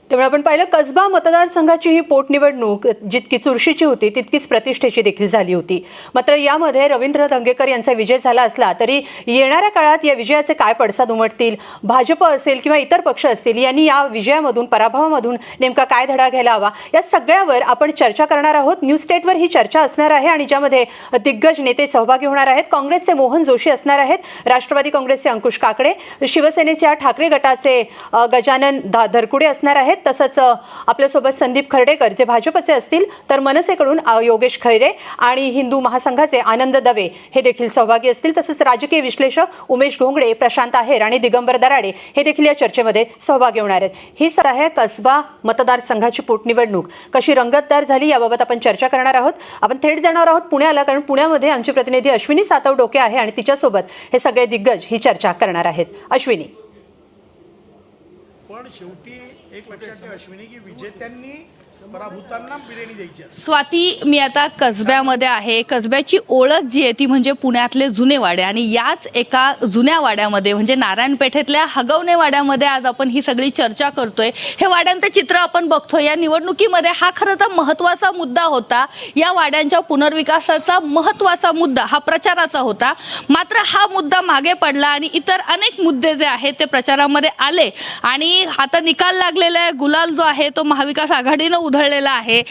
त्यामुळे आपण पाहिलं कसबा मतदारसंघाची ही पोटनिवडणूक जितकी चुरशीची होती तितकीच प्रतिष्ठेची देखील झाली होती. मात्र यामध्ये रवींद्र धंगेकर यांचा विजय झाला असला तरी येणाऱ्या काळात या विजयाचे काय पडसाद उमटतील, भाजप असेल किंवा इतर पक्ष असतील यांनी या विजयामधून पराभवामधून नेमका काय धडा घ्यायला हवा या सगळ्यावर आपण चर्चा करणार आहोत. न्यूज स्टेटवर ही चर्चा असणार आहे आणि ज्यामध्ये दिग्गज नेते सहभागी होणार आहेत. काँग्रेसचे मोहन जोशी असणार आहेत, राष्ट्रवादी काँग्रेसचे अंकुश काकडे, शिवसेनेच्या ठाकरे गटाचे गजानन धरकुडे असणार आहेत. तसंच आपल्यासोबत संदीप खर्डेकर जे भाजपचे असतील, तर मनसेकडून योगेश खैरे आणि हिंदू महासंघाचे आनंद दवे हे देखील सहभागी असतील. तसंच राजकीय विश्लेषक उमेश घोंगडे, प्रशांत आहेर आणि दिगंबर दराडे हे देखील या चर्चेमध्ये सहभागी होणार आहेत. ही आहे कसबा मतदारसंघाची पोटनिवडणूक कशी रंगतदार झाली याबाबत आपण चर्चा करणार आहोत. आपण थेट जाणार आहोत पुण्याला, कारण पुण्यामध्ये आमची प्रतिनिधी अश्विनी सातव-डोके आहे आणि तिच्यासोबत हे सगळे दिग्गज ही चर्चा करणार आहेत. अश्विनी, पण शेवटी एक लक्षात ठेवा अश्विनी की विजेत्यांनी पराभूतांना बिर्याणी द्यायची असते. स्वाती, मी आता कसब्यामध्ये आहे. कसब्याची ओळख जी आहे ती म्हणजे पुण्यातले जुने वाडे आणि याच एका जुन्या वाड्यामध्ये म्हणजे नारायणपेठेतल्या हगवणे वाड्यामध्ये आज आपण ही सगळी चर्चा करतोय. हे वाड्यांचं चित्र आपण बघतोय. या निवडणुकीमध्ये हा खरं तर महत्त्वाचा मुद्दा होता. या वाड्यांच्या पुनर्विकासाचा महत्त्वाचा मुद्दा हा प्रचाराचा होता. मात्र हा मुद्दा मागे पडला आणि इतर अनेक मुद्दे जे आहेत ते प्रचारामध्ये आले आणि आता निकाल लागलेला आहे. गुलाल जो आहे तो महाविकास आघाडीनं उधळलेला आहे.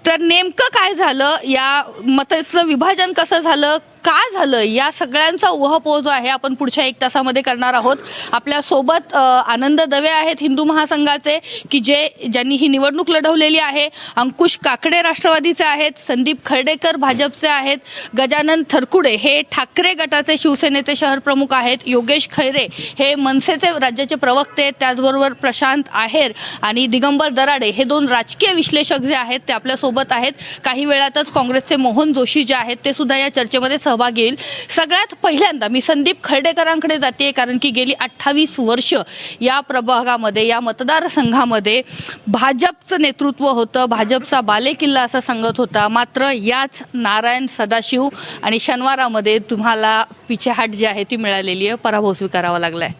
तर नेमकं काय झालं, या मताचं विभाजन कसं झालं, का झालं, या सगळ्यांचा उहापोह जो आहे आपण पुढच्या 1 तासामध्ये करणार आहोत. आपल्या सोबत आनंद दवे आहेत हिंदू महासंघाचे, की ज्यांनी ही निवडणूक लढवलेली आहे. अंकुश काकडे राष्ट्रवादीचे आहेत, संदीप खर्डेकर भाजपचे आहेत, गजानन थरकुडे हे ठाकरे गटाचे शिवसेनेचे शहर प्रमुख आहेत, योगेश खैरे हे मनसेचे राज्याचे प्रवक्ते आहेत, त्याचबरोबर प्रशांत आहेर आणि दिगंबर दराडे हे 2 राजकीय विश्लेषक जे आहेत ते आपल्या सोबत आहेत. काही वेळातच काँग्रेसचे मोहन जोशी जे आहेत ते सुद्धा या चर्चेमध्ये सहभागी येईल. सगळ्यात पहिल्यांदा मी संदीप खर्डेकरांकडे जाते, कारण की गेली 28 वर्ष या प्रभागामध्ये, या मतदारसंघामध्ये भाजपचं नेतृत्व होतं, भाजपचा बालेकिल्ला असा सांगत होता. मात्र याच नारायण, सदाशिव आणि शनिवारामध्ये तुम्हाला पिछेहाट जी आहे ती मिळालेली आहे, पराभव स्वीकारावा लागलाय.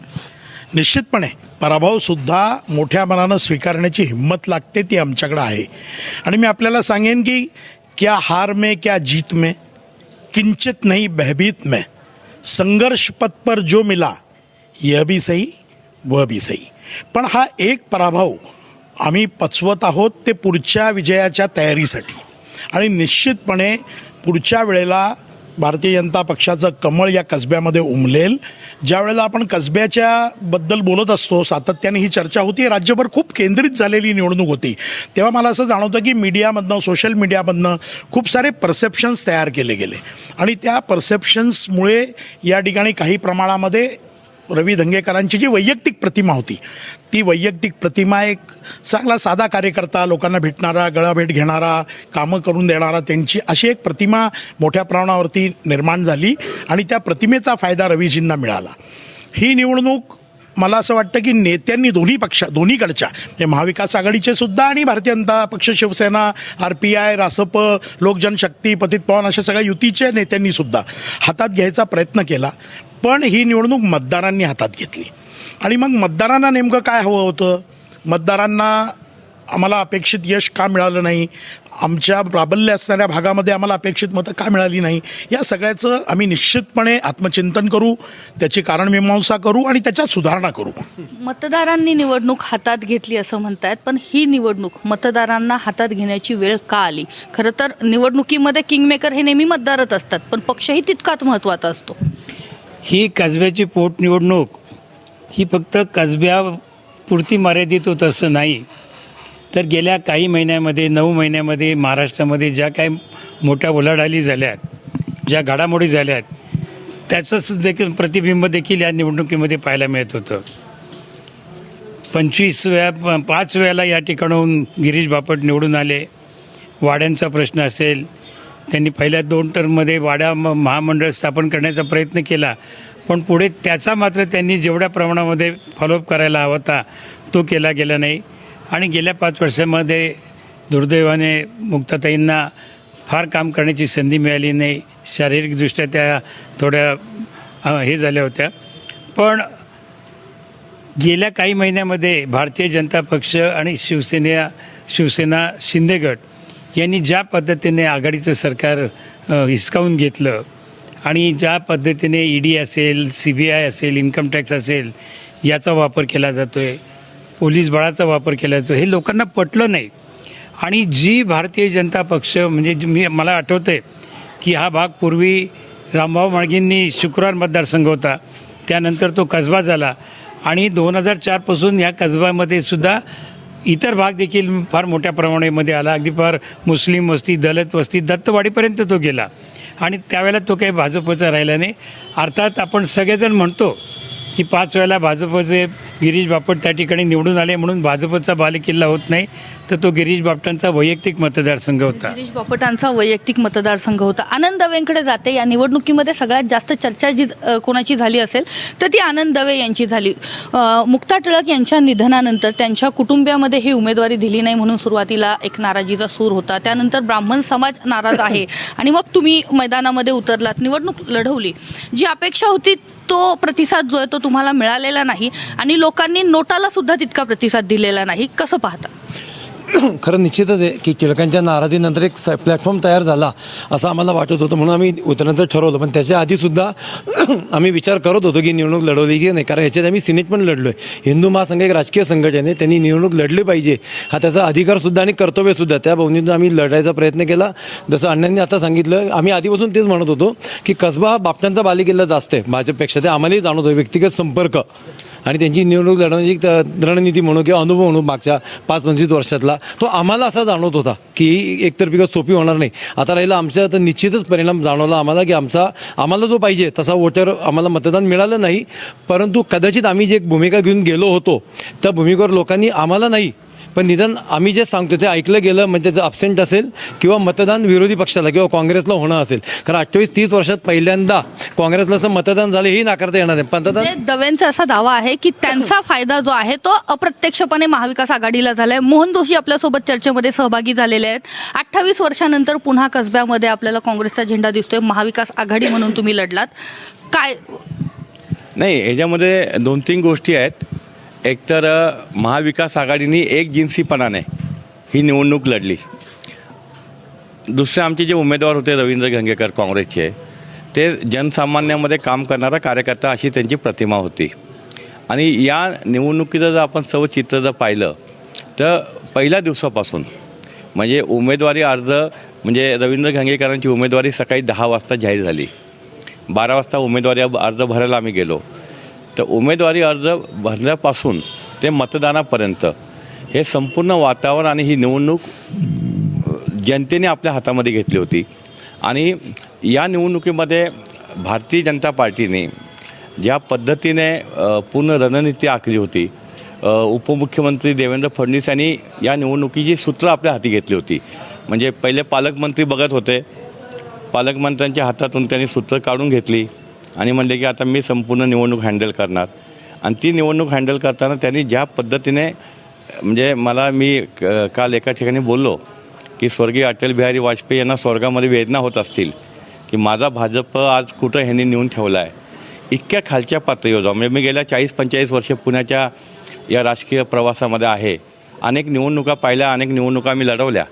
निश्चितपणे पराभव सुद्धा मोठ्या मनानं स्वीकारण्याची हिंमत लागते, ती आमच्याकडे आहे. आणि मी आपल्याला सांगेन की क्या हार में क्या जीत में, किंचित नहीं बहबीत में, संघर्ष पथ पर जो मिला यह भी सही वह भी सही. पण हा एक पराभव आम्ही पचवत आहोत ते पुढच्या विजयाच्या तयारीसाठी. आणि निश्चितपणे पुढच्या वेळेला भारतीय जनता पक्षाचं कमळ या कसब्यामध्ये उमलेल. ज्या वेळेला आपण कसब्याच्या बद्दल बोलत असतो, सातत्याने ही चर्चा होती, राज्यभर खूप केंद्रित झालेली निवडणूक होती, तेव्हा मला असं जाणवतं की मीडियामधनं, सोशल मीडियामधनं खूप सारे परसेप्शन्स तयार केले गेले आणि त्या परसेप्शन्समुळे या ठिकाणी काही प्रमाणामध्ये रवी धंगेकरांची जी वैयक्तिक प्रतिमा होती, ती वैयक्तिक प्रतिमा एक चांगला साधा कार्यकर्ता, लोकांना भेटणारा, गळाभेट घेणारा, कामं करून देणारा, त्यांची अशी एक प्रतिमा मोठ्या प्रमाणावरती निर्माण झाली आणि त्या प्रतिमेचा फायदा रवीजींना मिळाला. ही निवडणूक मला असं वाटतं की नेत्यांनी दोन्हीकडच्या म्हणजे महाविकास आघाडीचे सुद्धा आणि भारतीय जनता पक्ष, शिवसेना, RPI, रासप, लोकजनशक्ती, पतित पावन अशा सगळ्या युतीच्या नेत्यांनी सुद्धा हातात घ्यायचा प्रयत्न केला. पण ही निवडणूक मतदारांनी हातात घेतली. आणि मग मतदारांना नेमकं काय हवं होतं, मतदारांना आम्हाला अपेक्षित यश का मिळालं नाही, आमच्या प्राबल्य असणाऱ्या भागामध्ये आम्हाला अपेक्षित मतं का मिळाली नाही, या सगळ्याचं आम्ही निश्चितपणे आत्मचिंतन करू, त्याची कारणमीमांसा करू आणि त्याच्यात सुधारणा करू. मतदारांनी निवडणूक हातात घेतली असं म्हणतायत, पण ही निवडणूक मतदारांना हातात घेण्याची वेळ का आली? खरं तर निवडणुकीमध्ये किंगमेकर हे नेहमी मतदारच असतात, पण पक्षही तितकाच महत्त्वाचा असतो. ही कसब्याची पोटनिवडणूक ही फक्त कसब्यापुरती मर्यादित होत असं नाही, तर गेल्या काही महिन्यामध्ये, 9 महिन्यामध्ये महाराष्ट्रामध्ये ज्या काही मोठ्या उलाढाली झाल्या, ज्या घडामोडी झाल्यात, त्याचंच देखील प्रतिबिंब देखील या निवडणुकीमध्ये पाहायला मिळत होतं. 5 वेळेला या ठिकाणाहून गिरीश बापट निवडून आले. वाड्यांचा प्रश्न असेल, त्यांनी पहिल्या 2 टर्ममध्ये वाड्या महामंडळ स्थापन करण्याचा प्रयत्न केला, पण पुढे त्याचा मात्र त्यांनी जेवढ्या प्रमाणामध्ये फॉलोअप करायला हवा होता तो केला गेला नाही. आणि गेल्या 5 वर्षामध्ये दुर्दैवाने मुक्ताताईंना फार काम करण्याची संधी मिळाली नाही. शारीरिकदृष्ट्या त्या थोड्या हे झाल्या होत्या. पण गेल्या काही महिन्यामध्ये भारतीय जनता पक्ष आणि शिवसेना शिंदे गट यांनी ज्या पद्धतीने आघाडीचं सरकार हिसकावून घेतलं आणि ज्या पद्धतीने ED असेल, CBI असेल, इन्कम टॅक्स असेल याचा वापर केला जातो आहे, पोलीस बळाचा वापर केला जातो, हे लोकांना पटलं नाही. आणि जी भारतीय जनता पक्ष म्हणजे मला आठवतं आहे की हा भाग पूर्वी रामभाऊ म्हाळगींनी शुक्रवार मतदारसंघ होता, त्यानंतर तो कसबा झाला आणि 2004पासून ह्या कसब्यामध्ये सुद्धा इतर भाग देखील फार मोठ्या प्रमाणामध्ये आला. अगदी फार मुस्लिम वस्ती, दलित वस्ती, दत्तवाडीपर्यंत तो गेला आणि त्यावेळेला तो काही भाजपचा राहिला नाही. अर्थात आपण सगळेजण म्हणतो की 5 वेळेला भाजपचे गिरीश बापट त्या ठिकाणी निवडून आले म्हणून भाजपचा बालेकिल्ला होत नाही, तर तो गिरीश बापटांचा वैयक्तिक मतदारसंघ होता. गिरीश बापटांचा वैयक्तिक मतदारसंघ होता. आनंद दवेंकडे जाते. या निवडणुकीमध्ये सगळ्यात जास्त चर्चा जी कोणाची झाली असेल तर ती आनंद दवे यांची झाली. मुक्ता टिळक यांच्या निधनानंतर त्यांच्या कुटुंबियामध्ये ही उमेदवारी दिली नाही म्हणून सुरुवातीला एक नाराजीचा सूर होता. त्यानंतर ब्राह्मण समाज नाराज आहे आणि मग तुम्ही मैदानामध्ये उतरलात, निवडणूक लढवली. जी अपेक्षा होती तो प्रतिसाद जो आहे तो तुम्हाला मिळालेला नाही आणि लोकांनी नोटाला सुद्धा तितका प्रतिसाद दिलेला नाही. कसं पाहता? खरं निश्चितच आहे की टिळकांच्या नाराजीनंतर एक प्लॅटफॉर्म तयार झाला असं आम्हाला वाटत होतं, म्हणून आम्ही उतरण्याचं ठरवलं. पण त्याच्या आधीसुद्धा आम्ही विचार करत होतो की निवडणूक लढवली की नाही, कारण ह्याच्यात आम्ही सिनेट पण लढलो आहे. हिंदू महासंघ एक राजकीय संघटना आहे, त्यांनी निवडणूक लढली पाहिजे हा त्याचा अधिकारसुद्धा आणि कर्तव्यसुद्धा. त्या भावनेतून आम्ही लढायचा प्रयत्न केला. जसं अण्णांनी आता सांगितलं, आम्ही आधीपासून तेच म्हणत होतो की कसबा हा बापटांचा बालेकिल्ला जास्त आहे भाजपपेक्षा. ते आम्हालाही जाणवत होतं. व्यक्तिगत संपर्क आणि त्यांची निवडणूक लढवण्याची रणनीती म्हणू किंवा अनुभव म्हणू मागच्या 5-25 वर्षातला, तो आम्हाला असा जाणवत होता की एकतर्फी सोपी होणार नाही. आता राहिलं आमच्या तर निश्चितच परिणाम जाणवला आम्हाला की आम्हाला जो पाहिजे तसा वोटर आम्हाला मतदान मिळालं नाही. परंतु कदाचित आम्ही जे एक भूमिका घेऊन गेलो होतो त्या भूमिकेवर लोकांनी आम्हाला नाही पण निदान आम्ही जे सांगतो ते ऐकलं गेलं, म्हणजे त्याचं अब्सेंट असेल किंवा मतदान विरोधी पक्षाला किंवा काँग्रेसला होणं असेल. कारण 28-30 वर्षात पहिल्यांदा काँग्रेसला असं मतदान झालं हेही नाकारता येणार नाही. म्हणजे दवेंचा असा दावा आहे की त्यांचा फायदा जो आहे तो अप्रत्यक्षपणे महाविकास आघाडीला झालाय. मोहन जोशी आपल्यासोबत चर्चेमध्ये सहभागी झालेले आहेत. 28 वर्षानंतर पुन्हा कसब्यामध्ये आपल्याला काँग्रेसचा झेंडा दिसतोय. महाविकास आघाडी म्हणून तुम्ही लढलात. काय नाही, ह्याच्यामध्ये 2-3 गोष्टी आहेत. एकतर महाविकास आघाडीने एकजिन्सीपणाने ही निवडणूक लढली. दुसरे आमचे जे उमेदवार होते रवींद्र गंगेकर काँग्रेसचे, ते जनसामान्यामध्ये काम करणारा कार्यकर्ता अशी त्यांची प्रतिमा होती. आणि या निवडणुकीचं जर आपण सर्व चित्र जर पाहिलं तर पहिल्या दिवसापासून म्हणजे उमेदवारी अर्ज म्हणजे रवींद्र गंगेकरांची उमेदवारी सकाळी 10 वाजता जाहीर झाली. 12 वाजता उमेदवारी अर्ज भरायला आम्ही गेलो. तर उमेदवारी अर्ज भरण्यापासून ते मतदानापर्यंत हे संपूर्ण वातावरण आणि ही निवडणूक जनतेने आपल्या हातामध्ये घेतली होती. आणि या निवडणुकीमध्ये भारतीय जनता पार्टीने ज्या पद्धतीने पूर्ण रणनीती आखली होती, उपमुख्यमंत्री देवेंद्र फडणवीस यांनी या निवडणुकीची सूत्र आपल्या हाती घेतली होती. म्हणजे पहिले पालकमंत्री बघत होते, पालकमंत्र्यांच्या हातातून त्यांनी सूत्र काढून घेतली आणि म्हणले की आता मी संपूर्ण निवडणूक हँडल करणार. आणि ती निवडणूक हँडल करताना त्यांनी ज्या पद्धतीने म्हणजे मी काल एका ठिकाणी बोललो की स्वर्गीय अटल बिहारी वाजपेयी यांना स्वर्गामध्ये वेदना होत असतील की माझा भाजप आज कुठं ह्यांनी नेऊन ठेवला आहे. इतक्या खालच्या पातळीवर जाऊ म्हणजे मी गेल्या 40-45 वर्ष पुण्याच्या या राजकीय प्रवासामध्ये आहे. अनेक निवडणुका पाहिल्या, अनेक निवडणुका मी लढवल्या,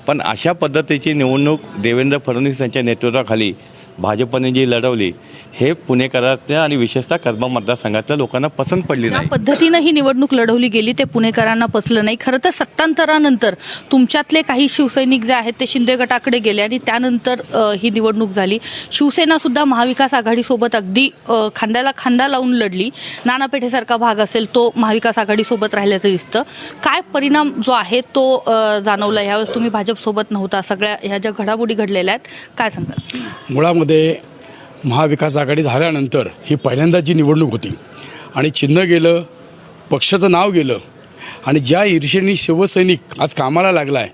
पण अशा पद्धतीची निवडणूक देवेंद्र फडणवीस यांच्या नेतृत्वाखाली भाजपने जी लढवली हे पुणेकरांना आणि विशेषतः कसबा मतदारसंघातल्या लोकांना पसंत पडली ज्या नाही. पद्धतीनं ही निवडणूक लढवली गेली ते पुणेकरांना पचलं नाही. खरं तर सत्तांतरानंतर तुमच्यातले काही शिवसैनिक जे आहेत ते शिंदे गटाकडे गेले आणि त्यानंतर ही निवडणूक झाली. शिवसेना सुद्धा महाविकास आघाडीसोबत अगदी खांद्याला खांदा लावून लढली. नाना पेठेसारखा भाग असेल तो महाविकास आघाडीसोबत राहिल्याचं दिसतं. काय परिणाम जो आहे तो जाणवला? यावेळेस तुम्ही भाजपसोबत नव्हता. सगळ्या ह्या ज्या घडामोडी घडलेल्या आहेत काय सांगाल? मुळामध्ये महाविकास आघाडी झाल्यानंतर ही पहिल्यांदा जी निवडणूक होती आणि चिन्ह गेलं, पक्षाचं नाव गेलं आणि ज्या ईर्षेने शिवसैनिक आज कामाला लागला आहे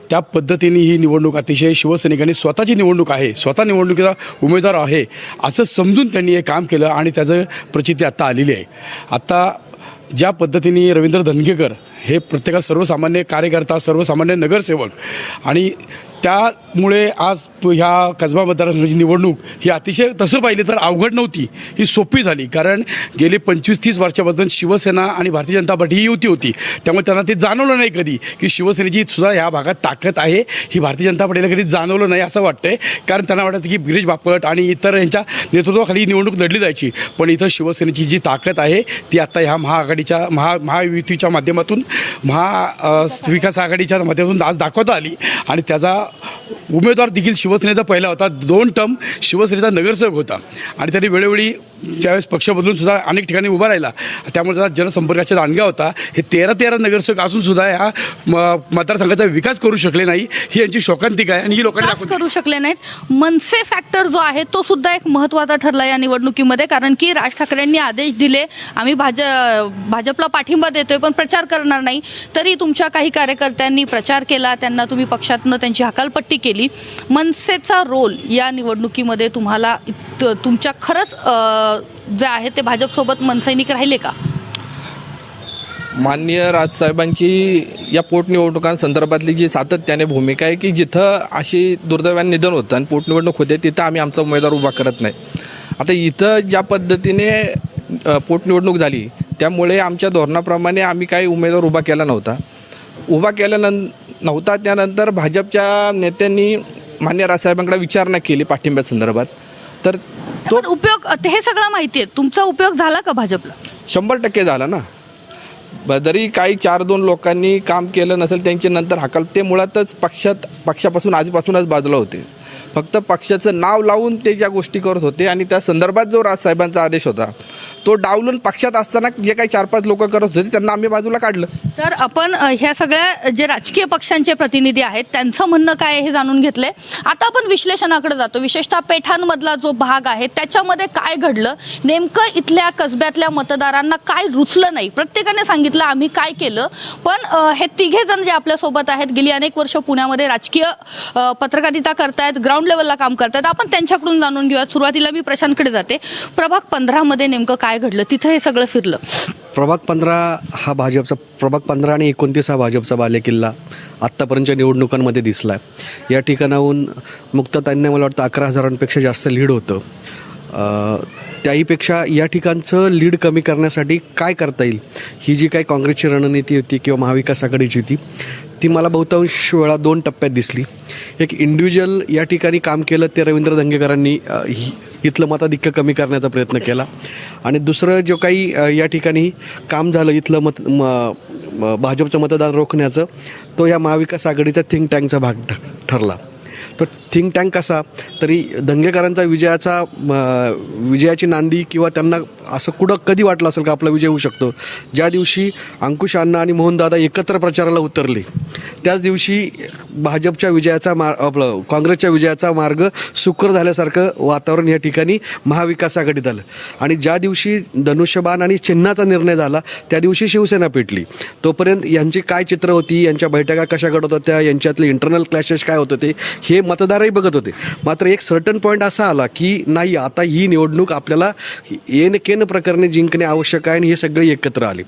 त्या पद्धतीने ही निवडणूक अतिशय शिवसैनिकांनी स्वतःची निवडणूक आहे, स्वतः निवडणुकीचा उमेदवार आहे असं समजून त्यांनी हे काम केलं आणि त्याचं प्रचिती आत्ता आलेली आहे. आत्ता ज्या पद्धतीने रवींद्र धंगेकर हे प्रत्येका सर्वसामान्य कार्यकर्ता, सर्वसामान्य नगरसेवक आणि त्यामुळे आज ह्या कसबा मतदारसंघाची निवडणूक ही अतिशय तसं पाहिलं तर अवघड नव्हती, ही सोपी झाली. कारण गेले 25-30 वर्षापासून शिवसेना आणि भारतीय जनता पार्टी ही युती होती. त्यामुळे त्यांना ते जाणवलं नाही कधी की शिवसेनेची सुद्धा ह्या भागात ताकद आहे, ही भारतीय जनता पार्टीला कधी जाणवलं नाही असं वाटतंय. कारण त्यांना वाटायचं की गिरीश बापट आणि इतर यांच्या नेतृत्वाखाली निवडणूक लढली जायची. पण इथं शिवसेनेची जी ताकद आहे ती आता ह्या महाआघाडीच्या महायुतीच्या माध्यमातून विकास आघाडीच्या माध्यमातून आज दाखवता आली. आणि त्याचा उमेदवार देखील शिवसेनेचा पहिला होता. 2 टर्म शिवसेनेचा नगरसेवक होता आणि त्यांनी वेळोवेळी त्यावेळेस पक्ष बदलून सुद्धा अनेक ठिकाणी उभा राहिला. त्यामुळे त्याचा जनसंपर्काचा दांडगा होता. हे 13 नगरसेवक असून सुद्धा ह्या मतदारसंघाचा विकास करू शकले नाही, ही यांची शोकांतिका आहे आणि ही लोकांनी विकास करू शकले नाहीत. मनसे फॅक्टर जो आहे तो सुद्धा एक महत्त्वाचा ठरला या निवडणुकीमध्ये. कारण की राज ठाकरेंनी आदेश दिले, आम्ही भाजपला पाठिंबा देतोय पण प्रचार करणार नाही. तरी तुमच्या काही कार्यकर्त्यांनी प्रचार केला, त्यांना तुम्ही पक्षातनं त्यांची हकालपट्टी केली. मनसेचा रोल या निवडणुकीमध्ये तुम्हाला तुमच्या खरंच जे आहे ते भाजपसोबत मनसैनिक राहिले का? माननीय राजसाहेबांची या पोटनिवडणुकांसंदर्भातली जी सातत्याने भूमिका आहे की जिथं अशी दुर्दैवाने निधन होतं आणि पोटनिवडणूक होते तिथं आम्ही आमचा उमेदवार उभा करत नाही. आता इथं ज्या पद्धतीने पोटनिवडणूक झाली त्यामुळे आमच्या धोरणाप्रमाणे आम्ही काही उमेदवार उभा केला नव्हता. त्यानंतर भाजपच्या नेत्यांनी मान्य राजसाहेबांकडे विचारणा केली पाठिंब्यासंदर्भात. तर तो उपयोग हे सगळं माहिती आहे, तुमचा उपयोग झाला का भाजपला? 100% झाला ना. जरी काही 4-2 लोकांनी काम केलं नसेल त्यांची नंतर ते मुळातच पक्षापासून आधीपासूनच बाजूला होते. फक्त पक्षाचं नाव लावून ते ज्या गोष्टी करत होते आणि त्या संदर्भात जो राजसाहेबांचा आदेश होता तो डावलून पक्षात असताना जे काही 4-5 लोक करत होते त्यांना आम्ही बाजूला काढलं. तर आपण ह्या सगळ्या जे राजकीय पक्षांचे प्रतिनिधी आहेत त्यांचं म्हणणं काय आहे हे जाणून घेतलंय. आता आपण विश्लेषणाकडे जातो. विशेषतः पेठांमधला जो भाग आहे त्याच्यामध्ये काय घडलं, नेमकं इथल्या कसब्यातल्या मतदारांना काय रुचलं नाही. प्रत्येकाने सांगितलं आम्ही काय केलं, पण हे तिघे जण जे आपल्यासोबत आहेत गेली अनेक वर्ष पुण्यामध्ये राजकीय पत्रकारिता करतायत, ग्राउंड लेवलला काम करतायत. आपण त्यांच्याकडून जाणून घेऊयात. सुरुवातीला मी प्रशांतकडे जाते. प्रभाग 15 मध्ये नेमकं काय घडलं, तिथं हे सगळं फिरलं? प्रभाग 15 आणि 29 हा भाजपचा बालेकिल्ला आत्तापर्यंतच्या निवडणुकांमध्ये दिसला आहे. या ठिकाणाहून मुक्तताईंना मला वाटतं 11,000पेक्षा जास्त लीड होतं. त्याहीपेक्षा या ठिकाणचं लीड कमी करण्यासाठी काय करता येईल ही जी काही काँग्रेसची रणनीती होती किंवा महाविकास आघाडीची होती ती मला बहुतांश वेळा 2 टप्प्यात दिसली. एक इंडिव्हिज्युअल या ठिकाणी काम केलं ते रवींद्र धंगेकरांनी इथलं मताधिक्य कमी करण्याचा प्रयत्न केला आणि दुसरं जो काही या ठिकाणी काम झालं इथलं भाजपचं मतदान रोखण्याचं तो या महाविकास आघाडीचा थिंक टँकचा भाग ठरला. तो थिंक टँक कसा तरी धंगेकरांचा विजयाची नांदी किंवा त्यांना असं कधी वाटलं असेल का आपला विजय होऊ शकतो. ज्या दिवशी अंकुश अण्णा आणि मोहनदादा एकत्र प्रचाराला उतरले त्याच दिवशी भाजपच्या विजयाचा काँग्रेसच्या विजयाचा मार्ग सुकर झाल्यासारखं वातावरण या ठिकाणी महाविकास आघाडीत आलं. आणि ज्या दिवशी धनुष्यबाण आणि चिन्हाचा निर्णय झाला त्या दिवशी शिवसेना पेटली. तोपर्यंत यांची काय चित्र होती, यांच्या बैठका कशा घडत होत्या, यांच्यातले इंटरनल क्लॅशेस काय होत होते हे मतदारही बघत होते. मात्र एक सर्टन पॉईंट असा आला की नाही आता ही निवडणूक आपल्याला केन प्रकरणे जिंकणे आवश्यक आहे आणि हे सगळे एकत्र आले.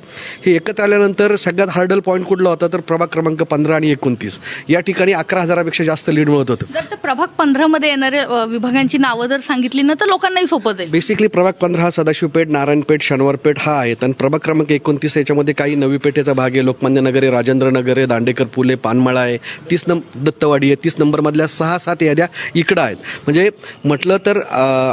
हे एकत्र आल्यानंतर सगळ्यात हार्डल पॉईंट कुठला होता तर प्रभाग क्रमांक 15 आणि 29 या ठिकाणी 11,000पेक्षा जास्त लीड मिळत होतं. जर प्रभाग 15 मध्ये येणाऱ्या विभागांची नावं जर सांगितली ना तर लोकांनाही सोपं जाईल. बेसिकली प्रभाग 15 हा सदाशिवपेठ, नारायणपेठ, शनिवारपेठ हा आहे आणि प्रभाग क्रमांक 29 याच्यामध्ये काही नवी पेठेचा भाग आहे, लोकमान्य नगर आहे, राजेंद्र नगर आहे, दांडेकर पुले, पानमळा आहे, 30 दत्तवाडी आहे. 30 नंबरमधल्या 6-7 याद्या इकडं आहेत. म्हणजे म्हटलं तर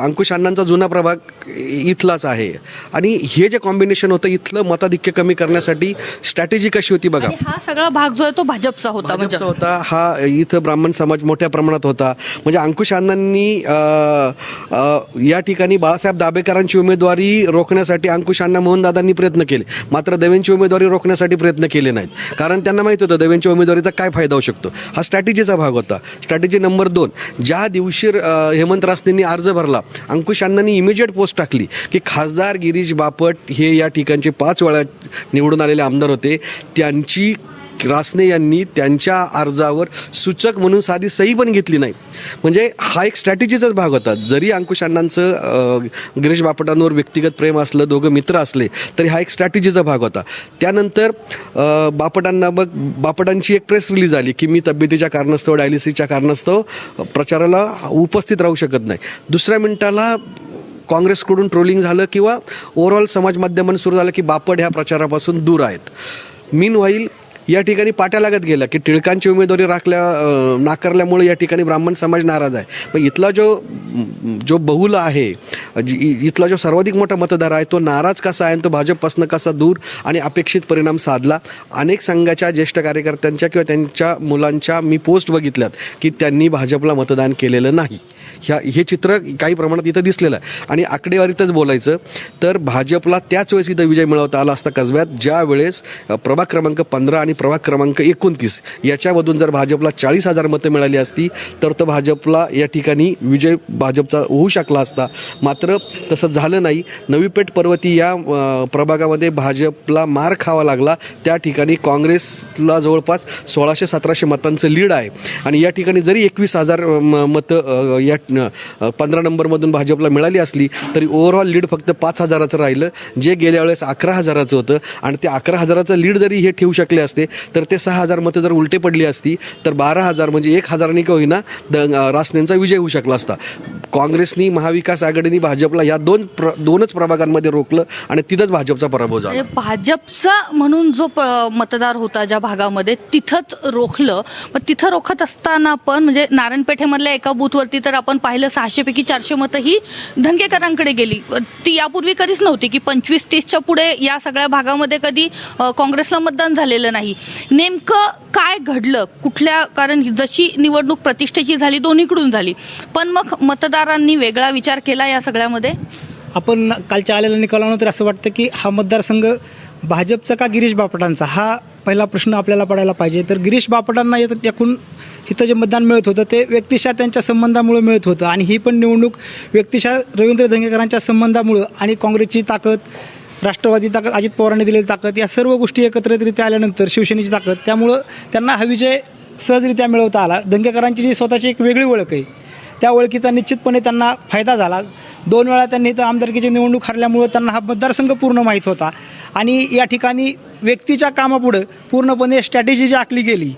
अंकुश अण्णांचा जुना प्रभाग इथलाच आहे आणि हे जे कॉम्बिनेशन होतं इथलं मताधिक्य कमी करण्यासाठी स्ट्रॅटेजी कशी होती बघा. हा सगळा भाग जो आहे तो भाजपचा होता. हा इथं ब्राह्मण समाज मोठ्या प्रमाणात होता. म्हणजे अंकुश अण्णांनी या ठिकाणी बाळासाहेब दाभेकरांची उमेदवारी रोखण्यासाठी अंकुश अण्णा मोहनदादांनी प्रयत्न केले, मात्र देवेंची उमेदवारी रोखण्यासाठी प्रयत्न केले नाहीत. कारण त्यांना माहित होतं देवेंच्या उमेदवारीचा काय फायदा होऊ शकतो. हा स्ट्रॅटेजीचा भाग होता. स्ट्रॅटेजी नंबर 2 ज्या दिवशी हेमंत रासनेंनी अर्ज भरला अंकुश अण्णांनी इमिजिएट पोस्ट टाकली की खासदार गिरीश बापट हे या ठिकाणचे 5 वेळा निवडून आलेले आमदार होते, त्यांची रासने यांनी त्यांच्या अर्जावर सूचक म्हणून साधी सही पण घेतली नाही. म्हणजे हा एक स्ट्रॅटेजीचाच भाग होता. जरी अंकुश अण्णांचं गिरीश बापटांवर व्यक्तिगत प्रेम असलं, दोघं मित्र असले, तरी हा एक स्ट्रॅटेजीचा भाग होता. त्यानंतर बापटांची एक प्रेस रिलीज आली की मी तब्येतीच्या कारणास्तव, डायलिसिसच्या कारणास्तव प्रचाराला उपस्थित राहू शकत नाही. दुसऱ्या मिनिटाला काँग्रेसकडून ट्रोलिंग झालं किंवा ओव्हरऑल समाज माध्यमांनी सुरू झालं की बापट ह्या प्रचारापासून दूर आहेत. मीनवाईल या ठिकाणी पाट्या लागत गेल्या की टिळकांची उमेदवारी नाकारल्यामुळे या ठिकाणी ब्राह्मण समाज नाराज आहे. मग इथला जो बहुल आहे, इथला जो सर्वाधिक मोठा मतदार आहे, तो नाराज कसा आहे, तो भाजपपासून कसा दूर आणि अपेक्षित परिणाम साधला. अनेक संघाच्या ज्येष्ठ कार्यकर्त्यांच्या किंवा त्यांच्या मुलांच्या मी पोस्ट बघितल्यात की त्यांनी भाजपला मतदान केलेलं नाही. हे चित्र काही प्रमाणात इथं दिसलेलं आहे. आणि आकडेवारीतच बोलायचं तर भाजपला त्याच वेळेस इथं विजय मिळवता आला असता कसब्यात, ज्या वेळेस प्रभाग क्रमांक 15 आणि प्रभाग क्रमांक 29 याच्यामधून जर भाजपला 40,000 मतं मिळाली असती तर तो भाजपला या ठिकाणी विजय भाजपचा होऊ शकला असता. मात्र तसं झालं नाही. नवी पेठ पर्वती या प्रभागामध्ये भाजपला मार खावा लागला. त्या ठिकाणी काँग्रेसला जवळपास 1600-1700 मतांचं लीड आहे. आणि या ठिकाणी जरी 21,000 मतं या 15 नंबरमधून भाजपला मिळाली असली तरी ओव्हरऑल लीड फक्त 5,000चं राहिलं, जे गेल्या वेळेस 11,000चं होतं. आणि ते 11,000चं लीड जरी हे ठेवू शकले असते तर ते 6,000 मतं जर उलटे पडली असती तर 12,000 म्हणजे 1,000 का होईना रासनेंचा विजय होऊ शकला असता. काँग्रेसनी, महाविकास आघाडीने भाजपला या दोनच प्रभागांमध्ये रोखलं आणि तिथंच भाजपचा पराभव झाला. भाजपचा म्हणून जो मतदार होता ज्या भागामध्ये तिथंच रोखलं. मग तिथं रोखत असताना पण म्हणजे नारायणपेठेमधल्या एका बूथवरती तर आपण पाहिलं 600 पैकी 400 मतं ही धनगेकरांकडे गेली. ती यापूर्वी कधीच नव्हती की 25-30च्या पुढे या सगळ्या भागामध्ये कधी काँग्रेसला मतदान झालेलं नाही. नेमकं काय घडलं कुठल्या, कारण जशी निवडणूक प्रतिष्ठेची झाली दोन्हीकडून झाली, पण मग मतदारांनी वेगळा विचार केला या सगळ्यामध्ये? आपण कालच्या आलेल्या निकालानंतर असं वाटतं की हा मतदारसंघ भाजपचा का गिरीश बापटांचा, हा पहिला प्रश्न आपल्याला पडायला पाहिजे. तर गिरीश बापटांना एकूण इथं जे मतदान मिळत होतं ते व्यक्तिशः त्यांच्या संबंधामुळे मिळत होतं. आणि ही पण निवडणूक व्यक्तिशः रवींद्र धंगेकरांच्या संबंधामुळं आणि काँग्रेसची ताकद, राष्ट्रवादी ताकद, अजित पवारांनी दिलेली ताकद, या सर्व गोष्टी एकत्रितरित्या आल्यानंतर शिवसेनेची ताकद, त्यामुळं त्यांना हा विजय सहजरित्या मिळवता आला. धंगेकरांची जी स्वतःची एक वेगळी ओळख आहे, त्या ओळखीचा निश्चितपणे त्यांना फायदा झाला. 2 वेळा त्यांनी इथं आमदारकीची निवडणूक हरल्यामुळं त्यांना हा मतदारसंघ पूर्ण माहीत होता. आणि या ठिकाणी व्यक्तीच्या कामापुढं पूर्णपणे स्ट्रॅटेजी जी आखली गेली,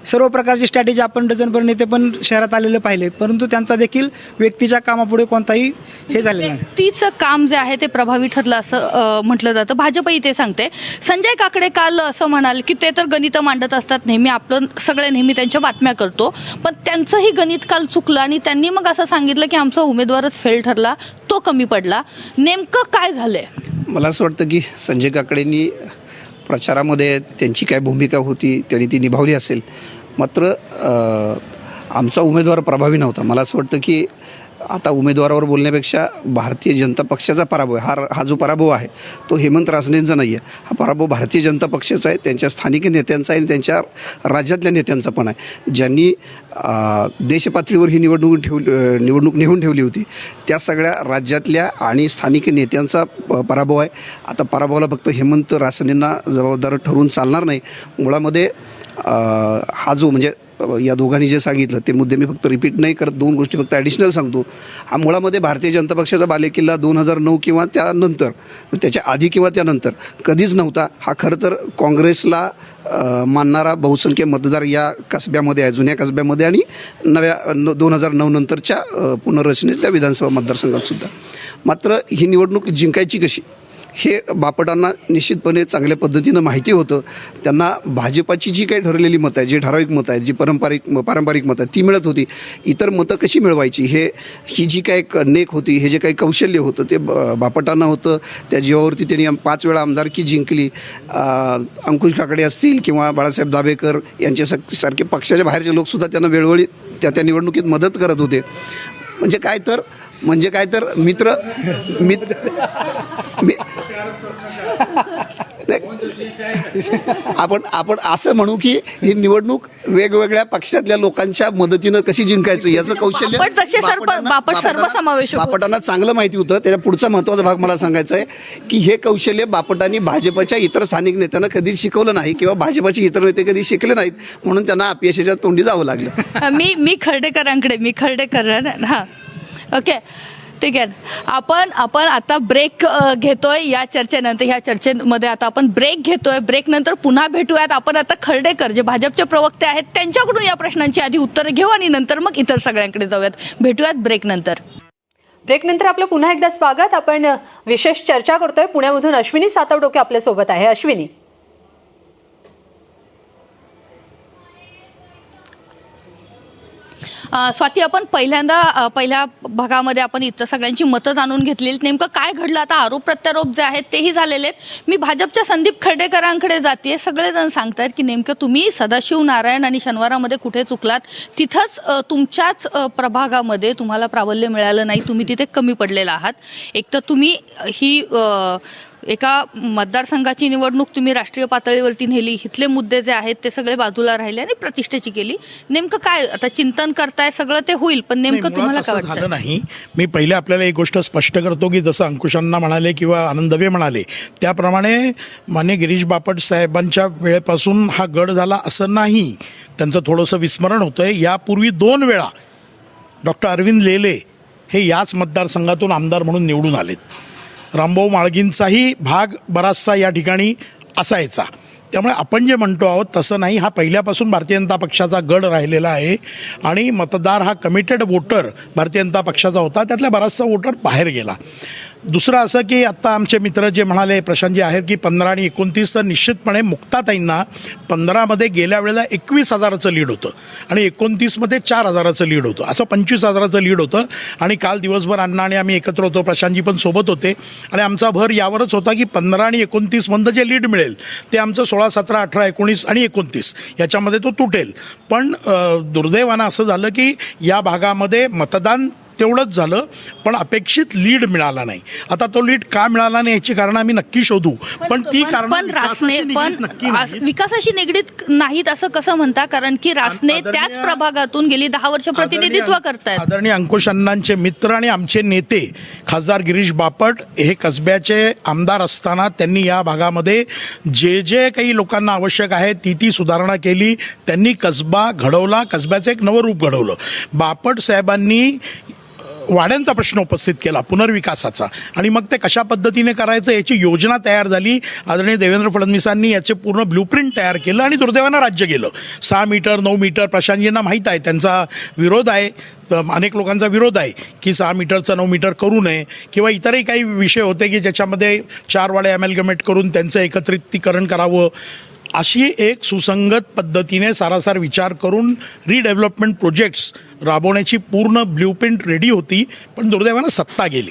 सर्व प्रकारची स्ट्रॅटेजी आपण डझनभर नेते पण शहरात आलेले पाहिले, परंतु त्यांचा देखील व्यक्तीच्या कामापुढे कोणताही हे झालेलं नाही. व्यक्तीचं काम जे आहे ते प्रभावी ठरलं असं म्हटलं जातं. भाजपही ते सांगते. संजय काकडे काल असं म्हणाल की ते तर गणितं मांडत असतात नेहमी, आपण सगळे नेहमी त्यांच्या बातम्या करतो, पण त्यांचंही गणित काल चुकलं आणि त्यांनी मग असं सांगितलं की आमचा उमेदवारच फेल ठरला, तो कमी पडला. नेमकं काय झालंय? मला असं वाटतं की संजय काकडेंनी प्रचारामध्ये त्यांची काय भूमिका होती त्यांनी ती निभावली असेल. मात्र आमचा उमेदवार प्रभावी नव्हता. मला असं वाटतं की आता उमेदवारावर बोलण्यापेक्षा भारतीय जनता पक्षाचा पराभव आहे, हा जो पराभव आहे तो हेमंत रासनेंचा नाही आहे. हा पराभव भारतीय जनता पक्षाचा आहे, त्यांच्या स्थानिक नेत्यांचा आहे आणि त्यांच्या राज्यातल्या नेत्यांचा पण आहे. ज्यांनी देशपातळीवर ही निवडणूक नेऊन ठेवली होती त्या सगळ्या राज्यातल्या आणि स्थानिक नेत्यांचा पराभव आहे. आता पराभवाला फक्त हेमंत रासनेंना जबाबदार ठरवून चालणार नाही. मुळामध्ये हा जो म्हणजे या दोघांनी जे सांगितलं ते मुद्दे मी फक्त रिपीट नाही करत, 2 गोष्टी फक्त ॲडिशनल सांगतो. हा मुळामध्ये भारतीय जनता पक्षाचा बालेकिल्ला 2009 किंवा त्यानंतर, त्याच्या आधी किंवा त्यानंतर कधीच नव्हता. हा खरं तर काँग्रेसला मानणारा बहुसंख्य मतदार या कसब्यामध्ये आहे, जुन्या कसब्यामध्ये आणि नव्या 2009 नंतरच्या पुनर्रचनेतल्या विधानसभा मतदारसंघातसुद्धा. मात्र ही निवडणूक जिंकायची कशी हे बापटांना निश्चितपणे चांगल्या पद्धतीनं माहिती होतं. त्यांना भाजपाची जी काही ठरलेली मतं आहेत, जी ठराविक मतं आहेत, जी पारंपरिक मतं आहेत ती मिळत होती. इतर मतं कशी मिळवायची ही जी काही नेक होती, हे जे काही कौशल्य होतं ते बापटांना होतं. त्या जीवावरती त्यांनी 5 वेळा आमदारकी जिंकली. अंकुश काकडे असतील किंवा बाळासाहेब दाभेकर यांच्यासारखे पक्षाच्या बाहेरचे लोकसुद्धा त्यांना वेळोवेळी त्या निवडणुकीत मदत करत होते. म्हणजे काय तर मित्र आपण असं म्हणू की ही निवडणूक वेगवेगळ्या पक्षातल्या लोकांच्या मदतीनं कशी जिंकायचं याचं कौशल्य बापट तसे बापट सर्वसमावेशक होते. बापटांना चांगलं माहिती होतं. त्याच्या पुढचा महत्त्वाचा भाग मला सांगायचा आहे की हे कौशल्य बापटांनी भाजपच्या इतर स्थानिक नेत्यांना कधी शिकवलं नाही किंवा भाजपचे इतर नेते कधी शिकले नाहीत, म्हणून त्यांना अपयशाच्या तोंडी जावं लागलं. मी खर्डेकर हां ओके ठीक आहे. आपण आता ब्रेक घेतोय या चर्चेनंतर. ह्या चर्चेमध्ये आता आपण ब्रेक घेतोय. ब्रेक नंतर पुन्हा भेटूयात. आपण आता खर्डेकर जे भाजपचे प्रवक्ते आहेत त्यांच्याकडून या प्रश्नांची आधी उत्तरं घेऊ आणि नंतर मग इतर सगळ्यांकडे जाऊयात. भेटूयात ब्रेक नंतर. ब्रेकनंतर आपलं पुन्हा एकदा स्वागत. आपण विशेष चर्चा करतोय. पुण्यामधून अश्विनी सातवडोके आपल्यासोबत आहे. अश्विनी, स्वाती, आपण पहिल्या भागामध्ये आपण इथं सगळ्यांची मतं जाणून घेतलेली. नेमकं काय घडलं, आता आरोप प्रत्यारोप जे आहेत तेही झालेले आहेत. मी भाजपच्या संदीप खर्डेकरांकडे जाते. सगळेजण सांगतात की नेमकं तुम्ही सदाशिव नारायण आणि शनिवारामध्ये कुठे चुकलात, तिथंच तुमच्याच प्रभागामध्ये तुम्हाला प्राबल्य मिळालं नाही, तुम्ही तिथे कमी पडलेला आहात. एक तर तुम्ही ही एका मतदारसंघाची निवडणूक तुम्ही राष्ट्रीय पातळीवरती नेली, इथले मुद्दे जे आहेत ते सगळे बाजूला राहिले आणि प्रतिष्ठेची केली. नेमकं काय आता चिंतन करताय, सगळं ते होईल, पण नेमकं तुम्हाला काय वाटतं? झालं नाही. मी पहिले आपल्याला एक गोष्ट स्पष्ट करतो की जसं अंकुशांना म्हणाले किंवा आनंद दवे म्हणाले त्याप्रमाणे माननीय गिरीश बापट साहेबांच्या वेळेपासून हा गड झाला असं नाही. त्यांचं थोडंसं विस्मरण होतंय. यापूर्वी 2 वेळा डॉक्टर अरविंद लेले हे याच मतदारसंघातून आमदार म्हणून निवडून आलेत. रामभाऊ माळगींचाही भाग बराचसा या ठिकाणी असायचा. त्यामुळे आपण जे म्हणतो आहोत तसं नाही. हा पहिल्यापासून भारतीय जनता पक्षाचा गड राहिलेला आहे आणि मतदार हा कमिटेड वोटर भारतीय जनता पक्षाचा होता. त्यातला बराचसा वोटर बाहेर गेला. दुसरं असं की आत्ता आमचे मित्र जे म्हणाले प्रशांतजी आहेर की 15 आणि 29, तर निश्चितपणे मुक्ताताईंना 15मध्ये गेल्या वेळेला 21,000चं लीड होतं आणि 29मध्ये 4,000चं लीड होतं, असं 25,000चं लीड होतं. आणि काल दिवसभर अण्णा आणि आम्ही एकत्र होतो, प्रशांतजी पण सोबत होते आणि आमचा भर यावरच होता की 15 आणि 29मधलं जे लीड मिळेल ते आमचं 16, 17, 18, 19 आणि 29 याच्यामध्ये तो तुटेल. पण दुर्दैवानं असं झालं की या भागामध्ये मतदान तेवढंच झालं पण अपेक्षित लीड मिळाला नाही. आता तो लीड का मिळाला नाही याची कारण आम्ही नक्की शोधू, पण ती कारण विकासाशी निगडीत नाहीत असं कसं म्हणता? कारण की रासने त्याच प्रभागातून गेली 10 वर्ष प्रतिनिधित्व करतायत. आदरणीय अंकुश अण्णांचे मित्र आणि आमचे नेते खासदार गिरीश बापट हे कसब्याचे आमदार असताना त्यांनी या भागामध्ये जे काही लोकांना आवश्यक आहे ती सुधारणा केली. त्यांनी कसबा घडवला, कसब्याचं एक नवं रूप घडवलं. बापट साहेबांनी वाड्यांचा प्रश्न उपस्थित केला, पुनर्विकासाचा, आणि मग ते कशा पद्धतीने करायचं याची योजना तयार झाली. आदरणीय देवेंद्र फडणवीसांनी याचे पूर्ण ब्ल्यूप्रिंट तयार केलं आणि दुर्दैवानं राज्य गेलं. 6 मीटर 9 मीटर प्रशांतजींना माहीत आहे त्यांचा विरोध आहे, अनेक लोकांचा विरोध आहे की 6 मीटरचं 9 मीटर करू नये किंवा इतरही काही विषय होते की ज्याच्यामध्ये 4 वाडे अमॅलगमेट करून त्यांचं एकत्रितीकरण करावं. अशी एक सुसंगत पद्धतीने सारासार विचार करून रिडेव्हलपमेंट प्रोजेक्ट्स राबवण्याची पूर्ण ब्ल्यूप्रिंट रेडी होती, पण दुर्दैवानं सत्ता गेली.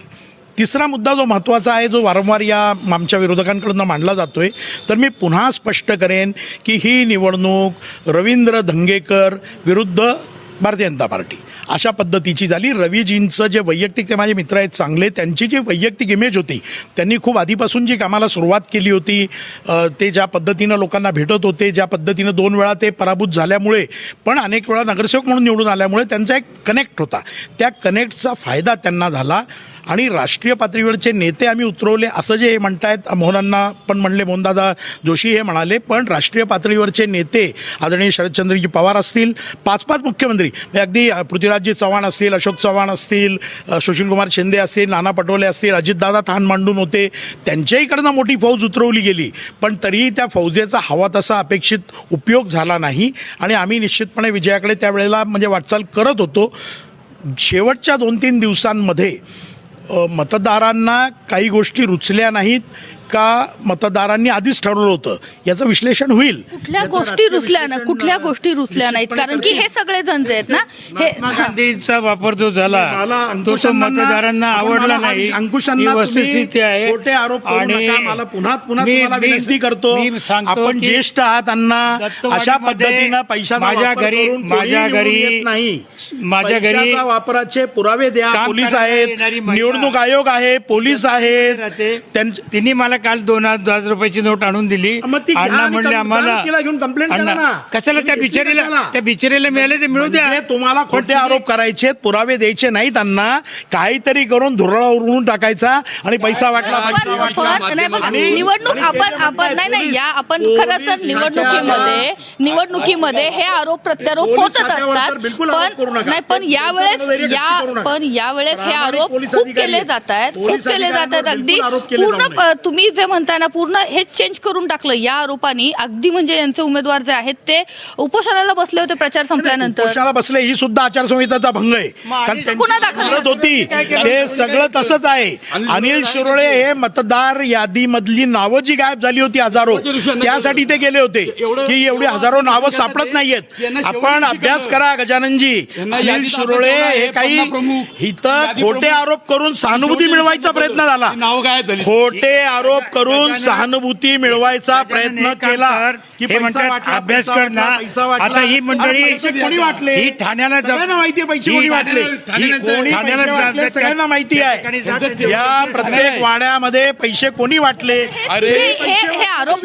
तिसरा मुद्दा जो महत्त्वाचा आहे, जो वारंवार या आमच्या विरोधकांकडून मांडला जातोय, तर मी पुन्हा स्पष्ट करेन की ही निवडणूक रवींद्र धंगेकर विरुद्ध भारतीय जनता पार्टी अशा पद्धतीची झाली. रवीजींचं जे वैयक्तिक, ते माझे मित्र आहेत चांगले, त्यांची जी वैयक्तिक इमेज होती, त्यांनी खूप आधीपासून जी कामाला सुरुवात केली होती, ते ज्या पद्धतीनं लोकांना भेटत होते, ज्या पद्धतीनं 2 वेळा ते पराभूत झाल्यामुळे पण अनेक वेळा नगरसेवक म्हणून निवडून आल्यामुळे त्यांचा एक कनेक्ट होता. त्या कनेक्टचा फायदा त्यांना झाला आणि राष्ट्रीय पातळीवरचे नेते आम्ही उतरवले असं जे म्हणतायत, मोहनांना पण म्हणले, मोहनदादा जोशी हे म्हणाले, पण राष्ट्रीय पातळीवरचे नेते आदरणीय शरदचंद्रजी पवार असतील, 5 मुख्यमंत्री अगदी पृथ्वीराजजी चव्हाण असतील, अशोक चव्हाण असतील, सुशीलकुमार शिंदे असतील, नाना पटोले असतील, अजितदादा ठाण मांडून होते, त्यांच्याहीकडनं मोठी फौज उतरवली गेली, पण तरीही त्या फौजेचा हवा तसा अपेक्षित उपयोग झाला नाही आणि आम्ही निश्चितपणे विजयाकडे त्यावेळेला म्हणजे वाटचाल करत होतो. शेवटच्या 2-3 दिवसांमध्ये मतदारांना काही गोष्टी रुचल्या नाहीत का मतदारांनी आधीच ठरवलं होतं याचं विश्लेषण होईल. कुठल्या गोष्टी रुचल्या नाहीत? कारण की हे सगळे जण जे आहेत ना, हे गांधीचा वापर जो झाला तो मतदारांना आवडला नाही. अंकुशांना वस्तुस्थिती आहे. खोटे आरोप करू नका. मला पुन्हा तुम्हाला विनंती करतो, आपण ज्येष्ठ आहात अण्णा, अशा पद्धतीनं माझ्या घरी वापराचे पुरावे द्या. पोलीस आहेत, निवडणूक आयोग आहे, पोलीस आहेत, त्यांनी मला काल 2,000 रुपयाची नोट आणून दिली. मग ती घ्या अण्णा आणि म्हणले आम्हाला तिला घेऊन complaint करा अण्णा, ना. कशाला त्या तुम्ही घेतली बिचारीला कशाला? मिळाले ते मिळू द्या. म्हणजे तुम्हाला खोटे आरोप करायचे, पुरावे द्यायचे नाहीत त्यांना, काहीतरी करून धुरळा उडवून टाकायचा आणि पैसा वाटला पण नाही बघा, आणि- निवडणूक आणि ते आपण म्हणतायत नाही पोलीस- या आपण खरं तर निवडणुकीमध्ये हे आरोप प्रत्यारोप पोलीस होतच खात्यावर असतात. तर बिलकुल आरोप करू नका. नाही पण यावेळेस त्यांच्यावर गच्ची करू नका. यावेळेस हे प्रामाणिक आरोप पोलीस खूप अधिकारी केले आहेत. जात आहेत, खूप पोलीस केले जात आहेत. अधिकाऱ्यांवर अगदी बिलकुल आरोप केले जाऊ पूर्ण नये. तुम्ही जे म्हणताय ना पूर्ण हे चेंज करून टाकलं या आरोपाने. अगदी म्हणजे यांचे उमेदवार जे आहेत ते उपोषणाला बसले होते प्रचार संपल्यानंतर. उपोषणाला बसले ही सुद्धा आचारसंहितेचा भंग आहे. कारण त्यांची गुन्हा दाखल गरज होती ते सगळं तसंच आहे. अनिल शिरोळे हे मतदार यादीमधली नावं जी गायब झाली होती हजारो, त्यासाठी ते गेले होते की एवढी हजारो नावं सापडत नाहीयेत. आपण अभ्यास करा गजाननजी. अनिल शिरोळे हे काही इथं खोटे आरोप करून सहानुभूती मिळवायचा प्रयत्न झाला. खोटे आरोप करून सहानुभूती मिळवायचा प्रयत्न केला की हे पैसा म्हणतात वाटला, अभ्यास पैसा कर वाटला, ना. पैसा वाटला. आता ही मंडळी अरे पैसे कोणी वाटले? ही ठाण्याला सगळ्यांना माहिती आहे पैसे कोणी वाटले. कोणी पैसे वाटले सगळ्यांना माहिती आहे. या प्रत्येक वाड्यामध्ये पैसे कोणी वाटले हे आरोप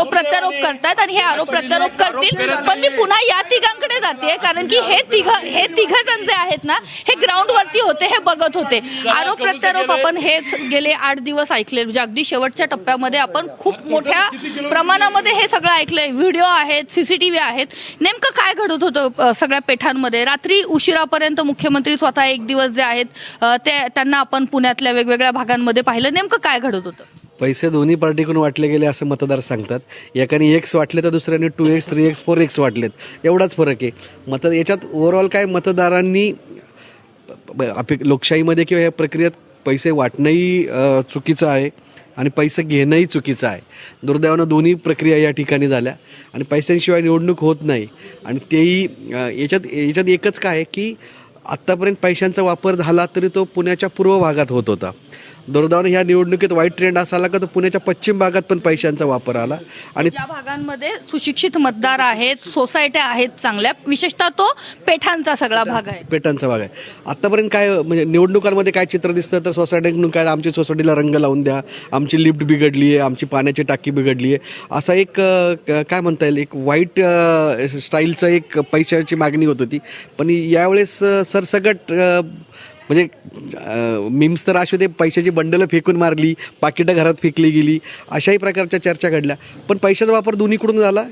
प्रत्यारोप करतात आणि हे आरोप प्रत्यारोप करतील. पण मी पुन्हा या तिघांकडे जाते कारण की हे तिघ जण जे आहेत ना हे ग्राउंड वरती होते, हे बघत होते. आरोप प्रत्यारोप आपण हेच गेले 8 दिवस ऐकले. म्हणजे अगदी शेवटच्या टप्प्यामध्ये आपण खूप मोठ्या प्रमाणामध्ये हे सगळं ऐकलंय. व्हिडिओ आहेत, सीसीटीव्ही आहेत. नेमकं काय घडत होतं सगळ्या पेठांमध्ये? रात्री उशिरापर्यंत मुख्यमंत्री स्वतः एक दिवस जे आहेत त्यांना आपण पुण्यातल्या वेगवेगळ्या भागांमध्ये पाहिलं. नेमकं काय घडत होतं? पैसे दोन्ही पार्टीकडून वाटले गेले असं मतदार सांगतात. एकाने X वाटले तर दुसऱ्याने 2X 3X 4X वाटलेत. एवढाच फरक आहे. याच्यात ओव्हरऑल काय मतदारांनी लोकशाहीमध्ये किंवा या प्रक्रियेत पैसे वाटणंही चुकीचं आहे आणि पैसे घेणंही चुकीचं आहे. दुर्दैवानं दोन्ही प्रक्रिया या ठिकाणी झाल्या आणि पैशांशिवाय निवडणूक होत नाही. आणि तेही याच्यात एकच काय की आत्तापर्यंत पैशांचा वापर झाला तरी तो पुण्याच्या पूर्व भागात होत होता. दुर्दैवानं ह्या निवडणुकीत वाईट ट्रेंड असा आला का तो पुण्याच्या पश्चिम भागात पण पैशांचा वापर आला. आणि ज्या भागांमध्ये सुशिक्षित मतदार आहेत, सोसायट्या आहेत चांगल्या, विशेषतः तो पेठांचा सगळा भाग आहे. पेटांचा भाग आहे. आत्तापर्यंत काय म्हणजे निवडणुकांमध्ये काय चित्र दिसतं तर सोसायटीकडून काय आमची सोसायटीला रंग लावून द्या, आमची लिफ्ट बिघडली आहे, आमची पाण्याची टाकी बिघडली आहे, असा एक काय म्हणता येईल एक वाईट स्टाईलचं एक पैशाची मागणी होत होती. पण यावेळेस सरसकट म्हणजे मीम्स तर असे ते पैशाची बंडलं फेकून मारली, पाकिटं घरात फेकली गेली, अशाही प्रकारच्या चर्चा घडल्या. पण पैशाचा वापर दोन्हीकडून झाला.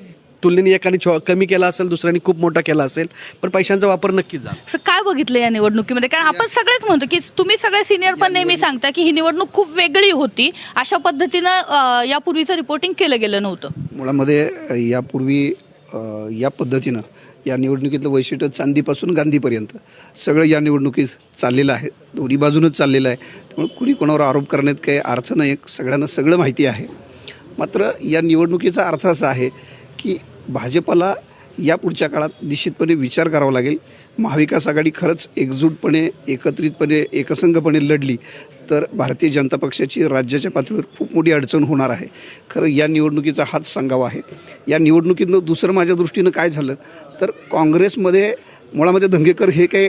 तुलनेने एकाने कमी केला असेल, दुसऱ्याने खूप मोठा केला असेल, पण पैशांचा वापर नक्कीच झाला. काय बघितलं या निवडणुकीमध्ये? कारण आपण सगळेच म्हणतो की तुम्ही सगळे सिनियर पण नेहमी सांगता की ही निवडणूक खूप वेगळी होती. अशा पद्धतीनं यापूर्वीचं रिपोर्टिंग केलं गेलं नव्हतं. मुळामध्ये यापूर्वी या पद्धतीनं या निवडणुकीतलं वैशिष्ट्य चांदीपासून गांधीपर्यंत सगळं या निवडणुकीत चाललेलं आहे. दोन्ही बाजूनच चाललेलं आहे. त्यामुळे कुणी कोणावर आरोप करण्यात काही अर्थ नाही. सगळ्यांना सगळं माहिती आहे. मात्र या निवडणुकीचा अर्थ असा आहे की भाजपला या पुढच्या काळात निश्चितपणे विचार करावा लागेल. महाविकास आघाडी खरंच एकजूटपणे, एकत्रितपणे, एकसंघपणे लढली तर भारतीय जनता पक्षाची राज्याच्या पातळीवर खूप मोठी अडचण होणार आहे. खरं या निवडणुकीचा हाच सांगावा आहे. या निवडणुकीतनं दुसरं माझ्या दृष्टीनं काय झालं तर काँग्रेसमध्ये मुळामध्ये दंगेकर हे काही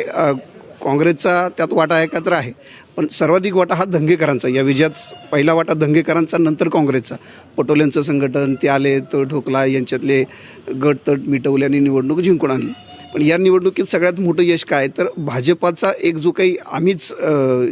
काँग्रेसचा त्यात वाटा आहे का तर आहे, पण सर्वाधिक वाटा हा दंगेकरांचा. या विजयात पहिला वाटा दंगेकरांचा, नंतर काँग्रेसचा. पटोलेंचं संघटन, ते आले तर ढोकला यांच्यातले गटतट मिटवल्याने निवडणूक जिंकून आणली. पण या निवडणुकीत सगळ्यात मोठं यश काय तर भाजपाचा एक जो काही आम्हीच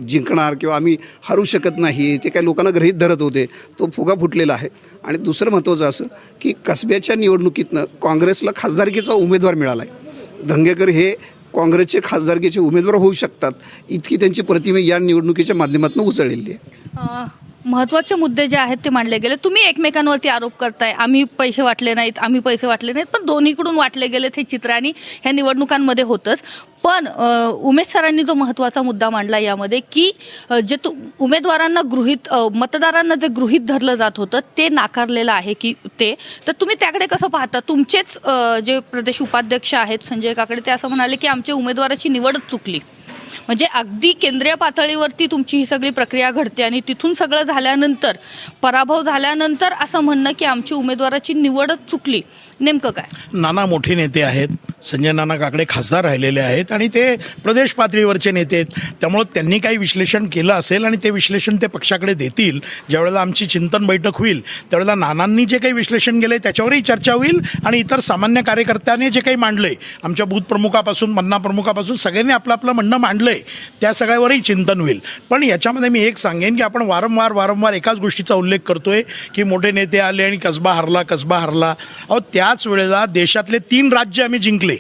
जिंकणार किंवा आम्ही हरू शकत नाही ते काही लोकांना गृहीत धरत होते तो फुगा फुटलेला आहे. आणि दुसरं महत्त्वाचं असं की कसब्याच्या निवडणुकीतनं काँग्रेसला खासदारकीचा उमेदवार मिळाला आहे. दंगेकर हे काँग्रेसचे खासदारकीचे उमेदवार होऊ शकतात इतकी त्यांची प्रतिमा या निवडणुकीच्या माध्यमातून उचललेली आहे. महत्त्वाचे मुद्दे जे आहेत ते मांडले गेले. तुम्ही एकमेकांवरती आरोप करताय आम्ही पैसे वाटले नाहीत, आम्ही पैसे वाटले नाहीत, पण दोन्हीकडून वाटले गेले हे चित्र आणि ह्या निवडणुकांमध्ये होतंच. पण उमेश सरांनी जो महत्त्वाचा मुद्दा मांडला यामध्ये की जे उमेदवारांना मतदारांना जे गृहीत धरलं जात होतं ते नाकारलेलं आहे की ते, तर तुम्ही त्याकडे कसं पाहता? तुमचेच जे प्रदेश उपाध्यक्ष आहेत संजय काकडे ते असं म्हणाले की आमच्या उमेदवाराची निवडच चुकली. म्हणजे अगदी केंद्रीय पातळीवरती तुमची ही सगळी प्रक्रिया घडते आणि तिथून सगळं झाल्यानंतर, पराभव झाल्यानंतर असं म्हणणं की आमची उमेदवाराची निवडच चुकली. नेमकं काय? नाना मोठे नेते आहेत, संजय नाना काकडे खासदार राहिलेले आहेत आणि ते प्रदेश पातळीवरचे नेते आहेत. त्यामुळं त्यांनी काही विश्लेषण केलं असेल आणि ते विश्लेषण ते पक्षाकडे देतील. ज्यावेळेला आमची चिंतन बैठक होईल त्यावेळेला नानांनी जे काही विश्लेषण केलं आहे त्याच्यावरही चर्चा होईल आणि इतर सामान्य कार्यकर्त्यांनी जे काही मांडलं आहे, आमच्या बूथ प्रमुखापासून मन्ना प्रमुखापासून सगळ्यांनी आपलं आपलं म्हणणं मांडलं आहे, त्या सगळ्यावरही चिंतन होईल. पण याच्यामध्ये मी एक सांगेन की आपण वारंवार एकाच गोष्टीचा उल्लेख करतोय की मोठे नेते आले आणि कसबा हरला. अहो त्याच वेळेला देशातले 3 राज्य आम्ही जिंकले,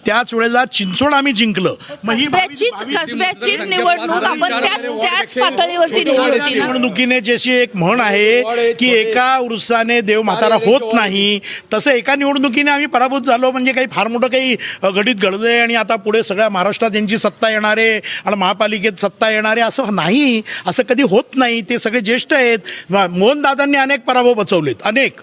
त्याच वेळेला चिंचवड आम्ही जिंकलं. मग ही कसब्याचीच निवडणूक आपण त्याच पातळीवरती निवडली ना. निवडणुकीने जशी एक म्हण आहे की एका उरुसाने देव म्हातारा होत नाही, तसं एका निवडणुकीने आम्ही पराभूत झालो म्हणजे काही फार मोठं काही घडीत घडलंय आणि आता पुढे सगळ्या महाराष्ट्रात यांची सत्ता येणार आहे आणि महापालिकेत सत्ता येणार आहे असं नाही. असं कधी होत नाही. ते सगळे ज्येष्ठ आहेत. मोहनदादांनी अनेक पराभव बचवलेत, अनेक.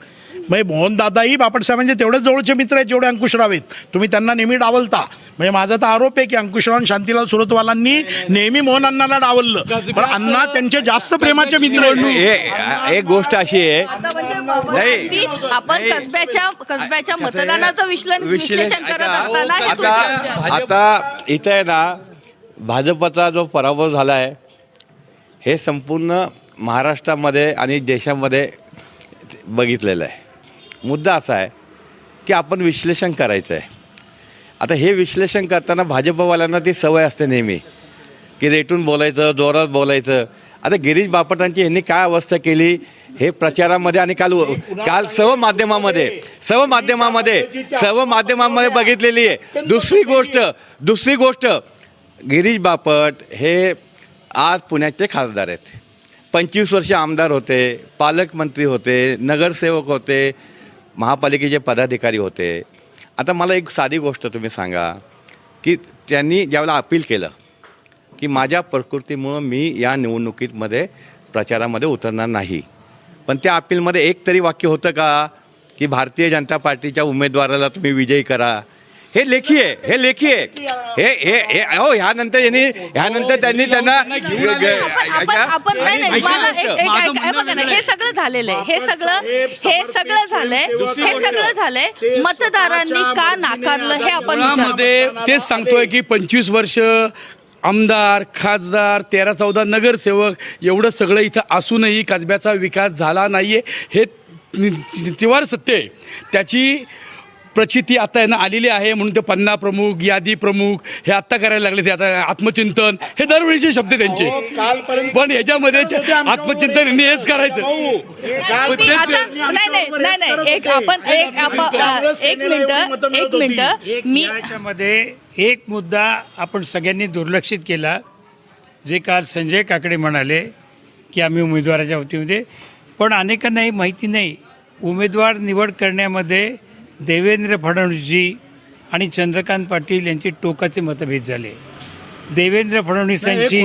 म्हणजे मोहनदादाही बापटसाहेबांचे तेवढेच जवळचे मित्र आहेत जेवढे अंकुशराव आहेत. तुम्ही त्यांना नेहमी डावलता. म्हणजे माझा तर आरोप आहे की अंकुशराव आणि शांतीलाल सुरतवालांनी नेहमी मोहन अण्णाला डावललं, पण अण्णा त्यांचे जास्त प्रेमाचे मित्र आहेत. एक गोष्ट अशी आहे, नाही, आपण कसब्याच्या मतदानाचं विश्लेषण करत असताना हे तुमच्या आता इथं आहे ना, भाजपचा जो पराभव झाला आहे हे संपूर्ण महाराष्ट्रामध्ये आणि देशामध्ये बघितलेलं आहे. मुद्दा असा आहे की आपण विश्लेषण करायचं आहे. आता हे विश्लेषण करताना भाजपवाल्यांना ती सवय असते नेहमी की रेटून बोलायचं, जोरात बोलायचं. आता गिरीश बापटांची यांनी काय अवस्था केली हे प्रचारामध्ये आणि काल सर्व माध्यमामध्ये बघितलेली आहे. दुसरी गोष्ट गिरीश बापट हे आज पुण्याचे खासदार आहेत. 25 वर्ष आमदार होते, पालकमंत्री होते, नगरसेवक होते, महापालिकेचे पदाधिकारी होते. आता मला एक साधी गोष्ट तुम्ही सांगा की त्यांनी ज्यावेळेला अपील केलं की माझ्या प्रकृतीमुळं मी या निवडणुकीमध्ये प्रचारामध्ये उतरणार नाही, पण त्या अपीलमध्ये एक तरी वाक्य होतं का की भारतीय जनता पार्टीच्या उमेदवाराला तुम्ही विजयी करा? हे लेखी आहे. ह्यानंतर त्यांनी त्यांना आपण नाही मला एक बघा ना, हे सगळं झालेलं आहे. हे सगळं झालंय मतदारांनी का नाकारलं हे आपण विचारतो. तेच सांगतोय की 25 वर्ष आमदार, खासदार, 13-14 नगरसेवक एवढं सगळं इथं असूनही कसब्याचा विकास झाला नाहीये हे तिवार सत्य आहे. त्याची प्रचिती आता यांना आलेली आहे म्हणून ते पन्ना प्रमुख, यादी प्रमुख हे आत्ता करायला लागले. ते आता आत्मचिंतन हे दरवेळीचे शब्द त्यांचे, पण ह्याच्यामध्ये आत्मचिंतन यांनी हेच करायचं. एक मिनिट मी मध्ये एक मुद्दा आपण सगळ्यांनी दुर्लक्षित केला, जे काल संजय काकडे म्हणाले की आम्ही उमेदवाराच्या वतीमध्ये, पण अनेकांना हे माहिती नाही. उमेदवार निवड करण्यामध्ये देवेंद्र फडणवीसजी आणि चंद्रकांत पाटील यांचे टोकाचे मतभेद झाले. देवेंद्र फडणवीसांची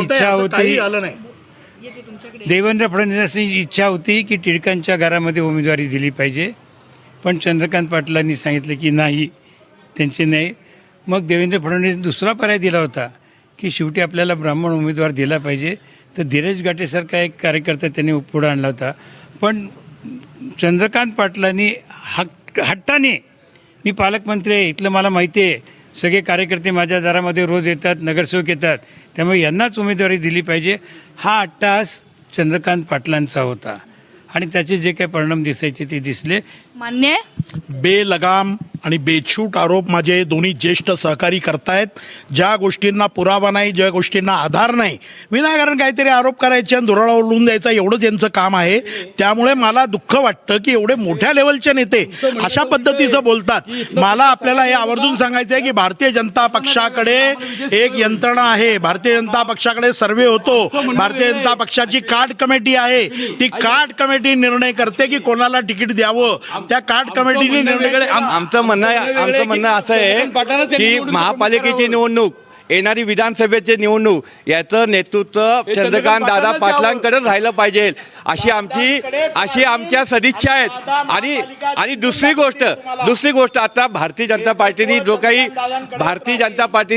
इच्छा होती की टिळकांच्या घरामध्ये उमेदवारी दिली पाहिजे, पण चंद्रकांत पाटलांनी सांगितलं की नाही, त्यांचे नाही. मग देवेंद्र फडणवीस दुसरा पर्याय दिला होता की शेवटी आपल्याला ब्राह्मण उमेदवार दिला पाहिजे. तर धीरज घाटेसारखा एक कार्यकर्ता त्यांनी पुढे आणला होता. पण चंद्रकांत पाटलांनी हट्टाने, मी पालकमंत्री आहे, इथलं मला माहिती आहे, सगळे कार्यकर्ते माझ्या दारामध्ये रोज येतात, नगरसेवक येतात, त्यामुळे यांनाच उमेदवारी दिली पाहिजे, हा अट्टहास चंद्रकांत पाटलांचा होता आणि त्याचे जे काही परिणाम दिसायचे ते दिसले. मान्य बेलगाम आणि बेछूट आरोप माझे दोन्ही ज्येष्ठ सहकारी करतायत. ज्या गोष्टींना पुरावा नाही, ज्या गोष्टींना आधार नाही, विनाकारण काहीतरी आरोप करायचे आणि दुराळा ओढून द्यायचा, एवढंच यांचं काम आहे. त्यामुळे मला दुःख वाटतं की एवढे मोठ्या लेवलचे नेते अशा पद्धतीचं बोलतात. मला आपल्याला हे आवर्जून सांगायचं आहे की भारतीय जनता पक्षाकडे एक यंत्रणा आहे. भारतीय जनता पक्षाकडे सर्वे होतो. भारतीय जनता पक्षाची कार्ड कमिटी आहे. ती कार्ड कमिटी निर्णय करते की कोणाला तिकीट द्यावं. त्या कार्ड कमिटीने निर्णय. आमचं म्हणणं असं आहे की महापालिकेची निवडणूक, येणारी विधानसभेची निवडणूक याचं नेतृत्व चंद्रकांत दादा पाटलांकडे राहिलं पाहिजे अशी आमच्या सदिच्छा आहेत. आणि दुसरी गोष्ट आता भारतीय जनता पार्टीने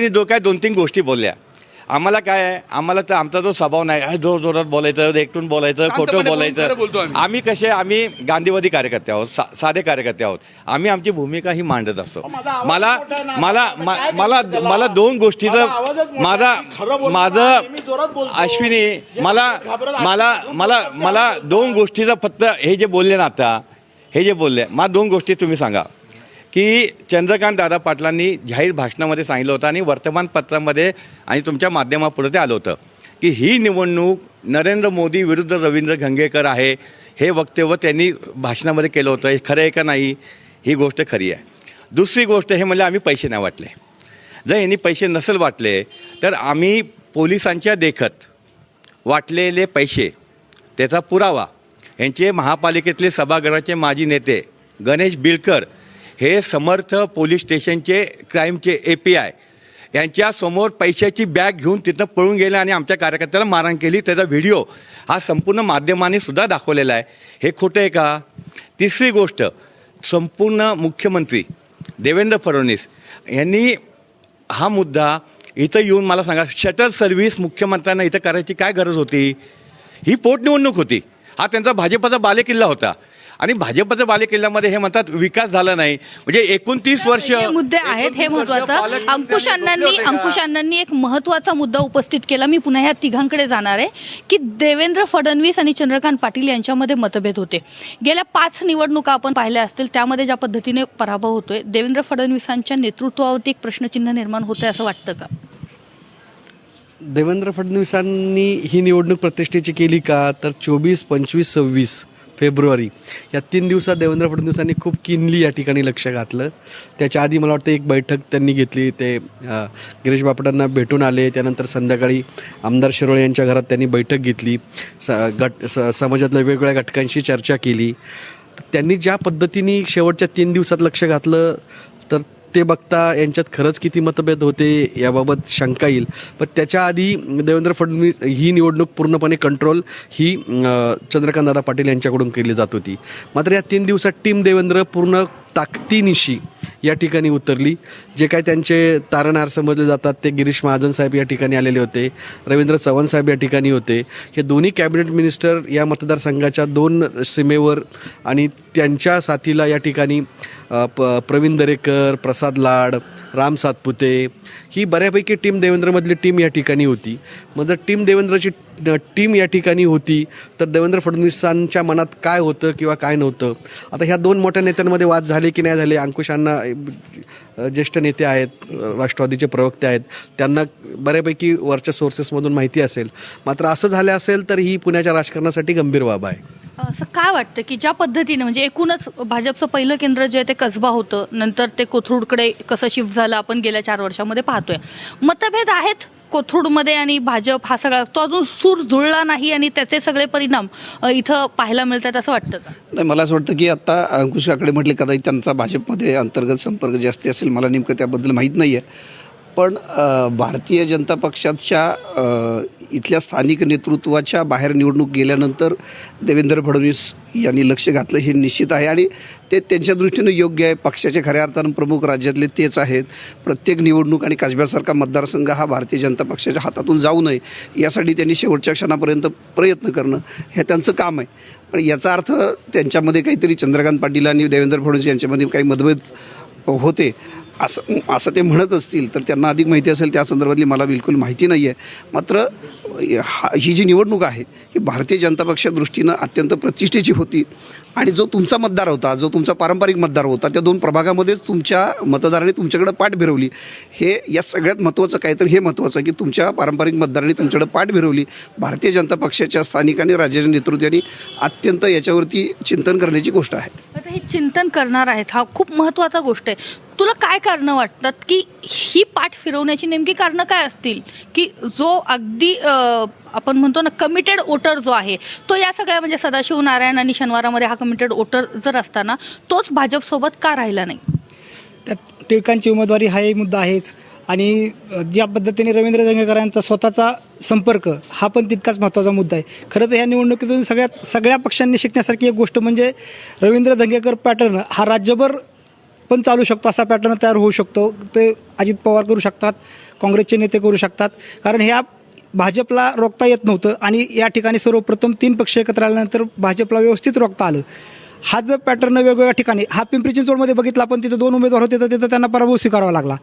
जो काही 2-3 गोष्टी बोलल्या. आम्हाला काय आहे, आम्हाला तर आमचा जो स्वभाव नाही, जोर जोरात बोलायचं, एकटून बोलायचं, खोटं खरं बोलतो बोलायचं. आम्ही. आम्ही गांधीवादी कार्यकर्ते आहोत, साधे कार्यकर्ते आहोत. आम्ही आमची भूमिका ही मांडत असतो. मला मला मला मला दोन गोष्टीचं अश्विनी मला मला मला मला दोन गोष्टीचं फक्त हे जे बोलले ना आता, हे जे बोलले, मला दोन गोष्टी तुम्ही सांगा की चंद्रकांत दादा पाटलांनी जाहीर भाषणामध्ये सांगितलं होतं आणि वर्तमानपत्रामध्ये आणि तुमच्या माध्यमापुढे ते आलं होतं की ही निवडणूक नरेंद्र मोदी विरुद्ध रवींद्र धंगेकर आहे. हे वक्तव्य त्यांनी भाषणामध्ये केलं होतं. हे खरं आहे का नाही, ही गोष्ट खरी आहे. दुसरी गोष्ट हे म्हणजे आम्ही पैसे नाही वाटले. जर यांनी पैसे नसेल वाटले तर आम्ही पोलिसांच्या देखत वाटलेले पैसे, त्याचा पुरावा यांचे महापालिकेतले सभागृहाचे माजी नेते गणेश बिलकर हे समर्थ पोलीस स्टेशनचे क्राईमचे API यांच्यासमोर पैशाची बॅग घेऊन तिथं पळून गेले आणि आमच्या कार्यकर्त्याला मारहाण केली. त्याचा व्हिडिओ हा संपूर्ण माध्यमांनी सुद्धा दाखवलेला आहे. हे खोटं आहे का? तिसरी गोष्ट, संपूर्ण मुख्यमंत्री देवेंद्र फडणवीस यांनी हा मुद्दा इथं येऊन मला सांगा, शटल सर्व्हिस मुख्यमंत्र्यांना इथं करायची काय गरज होती? ही पोटनिवडणूक होती. हा त्यांचा भाजपचा बालेकिल्ला होता आणि भाजपच्या बालेकिल्ल्यामध्ये हे म्हणतात विकास झाला नाही. म्हणजे 29 वर्ष हे मुद्दे आहेत, हे महत्वाचं. अंकुश अण्णांनी एक महत्वाचा मुद्दा उपस्थित केला. मी पुन्हा ह्या तिघांकडे जाणार आहे की देवेंद्र फडणवीस आणि चंद्रकांत पाटील यांच्यामध्ये मतभेद होते. गेल्या 5 निवडणुका आपण पाहिल्या असतील, त्यामध्ये ज्या पद्धतीने पराभव होतोय, देवेंद्र फडणवीसांच्या नेतृत्वावरती एक प्रश्नचिन्ह निर्माण होतंय असं वाटतं का? देवेंद्र फडणवीसांनी ही निवडणूक प्रतिष्ठेची केली का? तर 24, 25, 26 फेब्रुवारी या 3 दिवसात देवेंद्र फडणवीसांनी खूप किनली या ठिकाणी लक्ष घातलं. त्याच्या आधी मला वाटतं एक बैठक त्यांनी घेतली, ते गिरीश बापटांना भेटून आले. त्यानंतर संध्याकाळी आमदार शिरोळे यांच्या घरात त्यांनी बैठक घेतली. समाजातल्या वेगवेगळ्या घटकांशी चर्चा केली. त्यांनी ज्या पद्धतीने शेवटच्या 3 दिवसात लक्ष घातलं तर ते बघता यांच्यात खरंच किती मतभेद होते याबाबत शंका येईल. पण त्याच्या आधी देवेंद्र फडणवीस ही निवडणूक पूर्णपणे कंट्रोल ही चंद्रकांतदादा पाटील यांच्याकडून केली जात होती. मात्र या 3 दिवसात टीम देवेंद्र पूर्ण ताकदीनिशी या ठिकाणी उतरली. जे काय त्यांचे तारणहार समजले जातात ते गिरीश महाजन साहेब या ठिकाणी आलेले होते, रवींद्र चव्हाण साहेब या ठिकाणी होते. हे दोन्ही कॅबिनेट मिनिस्टर या मतदारसंघाच्या 2 सीमेवर आणि त्यांच्या साथीला या ठिकाणी प्रवीण दरेकर, प्रसाद लाड, राम सातपुते ही बऱ्यापैकी टीम देवेंद्रमधली टीम या ठिकाणी होती. मग जर टीम देवेंद्रची टीम या ठिकाणी होती तर देवेंद्र फडणवीसांच्या मनात काय होतं किंवा काय नव्हतं? आता ह्या 2 मोठ्या नेत्यांमध्ये वाद झाले की नाही झाले? अंकुशांना ज्येष्ठ नेते आहेत, राष्ट्रवादीचे प्रवक्ते आहेत, त्यांना बऱ्यापैकी वरच्या सोर्सेसमधून माहिती असेल. मात्र असं झालं असेल तर ही पुण्याच्या राजकारणासाठी गंभीर बाब आहे. असं काय वाटतं की ज्या पद्धतीने म्हणजे एकूणच भाजपचं पहिलं केंद्र जे आहे ते कसबा होतं, नंतर ते कोथरूडकडे कसं शिफ्ट झालं आपण गेल्या 4 वर्षामध्ये पाहतोय. मतभेद आहेत कोथरूडमध्ये आणि भाजप हा सगळा, तो अजून सूर जुळला नाही आणि त्याचे सगळे परिणाम इथं पाहायला मिळतात असं वाटतं का? नाही, मला असं वाटतं की आता अंकुश काकडे म्हटले कदाचित त्यांचा भाजपमध्ये अंतर्गत संपर्क जास्त असेल, मला नेमकं त्याबद्दल माहीत नाही आहे. पण भारतीय जनता पक्षाच्या इथल्या स्थानिक नेतृत्वाच्या बाहेर निवडणूक गेल्यानंतर देवेंद्र फडणवीस यांनी लक्ष घातलं हे निश्चित आहे आणि ते त्यांच्या दृष्टीनं योग्य आहे. पक्षाचे खऱ्या अर्थानं प्रमुख राज्यातले तेच आहेत. प्रत्येक निवडणूक आणि कसब्यासारखा मतदारसंघ हा भारतीय जनता पक्षाच्या हातातून जाऊ नये यासाठी त्यांनी शेवटच्या क्षणापर्यंत प्रयत्न करणं हे त्यांचं काम आहे. पण याचा अर्थ त्यांच्यामध्ये काहीतरी चंद्रकांत पाटील आणि देवेंद्र फडणवीस यांच्यामध्ये काही मतभेद होते असं ते म्हणत असतील तर त्यांना अधिक माहिती असेल. त्या संदर्भातली मला बिलकुल माहिती नाही आहे. मात्र ही जी निवडणूक आहे ही भारतीय जनता पक्षाच्या दृष्टीनं अत्यंत प्रतिष्ठेची होती आणि जो तुमचा मतदार होता, जो तुमचा पारंपरिक मतदार होता, त्या 2 प्रभागामध्येच तुमच्या मतदारांनी तुमच्याकडे पाठ फिरवली. हे या सगळ्यात महत्त्वाचं काय तर हे महत्त्वाचं की तुमच्या पारंपरिक मतदारांनी तुमच्याकडे पाठ फिरवली. भारतीय जनता पक्षाच्या स्थानिक आणि राज्याच्या नेतृत्वाने अत्यंत याच्यावरती चिंतन करण्याची गोष्ट आहे. आता हे चिंतन करणार आहेत हा खूप महत्त्वाचा गोष्ट आहे. तुला काय कारणं वाटतात की ही पाठ फिरवण्याची नेमकी कारणं काय असतील की जो अगदी आपण म्हणतो ना कमिटेड वोटर जो आहे तो या सगळ्या म्हणजे सदाशिव नारायण आणि शनिवारामध्ये हा कमिटेड वोटर जर असताना तोच भाजपसोबत का राहिला नाही? त्यात टिळकांची उमेदवारी हाही मुद्दा आहेच आणि ज्या पद्धतीने रवींद्र धंगेकरांचा स्वतःचा संपर्क हा पण तितकाच महत्त्वाचा मुद्दा आहे. खरं तर ह्या निवडणुकीतून सगळ्या पक्षांनी शिकण्यासारखी एक गोष्ट म्हणजे रवींद्र धंगेकर पॅटर्न हा राज्यभर पण चालू शकतो, असा पॅटर्न तयार होऊ शकतो. ते अजित पवार करू शकतात, काँग्रेसचे नेते करू शकतात. कारण ह्या भाजपला रोखता येत नव्हतं आणि या ठिकाणी सर्वप्रथम 3 पक्ष एकत्र आल्यानंतर भाजपला व्यवस्थित रोखता आलं. हा जर पॅटर्न वेगवेगळ्या ठिकाणी, हा पिंपरी चिंचवडमध्ये बघितला, पण तिथं 2 उमेदवार होते तर तिथं त्यांना पराभव स्वीकारावा लागला.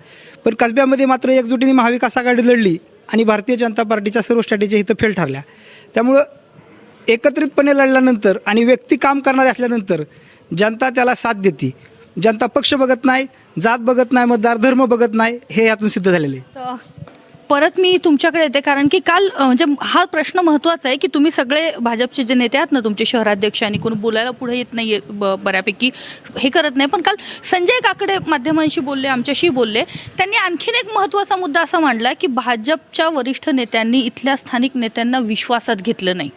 पण कसब्यामध्ये मात्र एकजुटीने महाविकास आघाडी लढली आणि भारतीय जनता पार्टीच्या सर्व स्ट्रॅटेजी इथं फेल ठरल्या. त्यामुळं एकत्रितपणे लढल्यानंतर आणि व्यक्ती काम करणारे असल्यानंतर जनता त्याला साथ देते. जनता पक्ष बघत नाही, जात बघत नाही, मतदार धर्म बघत नाही, हे यातून सिद्ध झालेले आहे. परत मी तुमच्याकडे येते, कारण की काल म्हणजे हा प्रश्न महत्त्वाचा आहे की तुम्ही सगळे भाजपचे जे नेते आहात ना, तुमचे शहराध्यक्ष, आणि कोणी बोलायला पुढे येत नाही बऱ्यापैकी हे करत नाही, पण काल संजय काकडे माध्यमांशी बोलले, आमच्याशी बोलले. त्यांनी आणखीन एक महत्त्वाचा मुद्दा असा मांडला की भाजपच्या वरिष्ठ नेत्यांनी इथल्या स्थानिक नेत्यांना विश्वासात घेतलं नाही.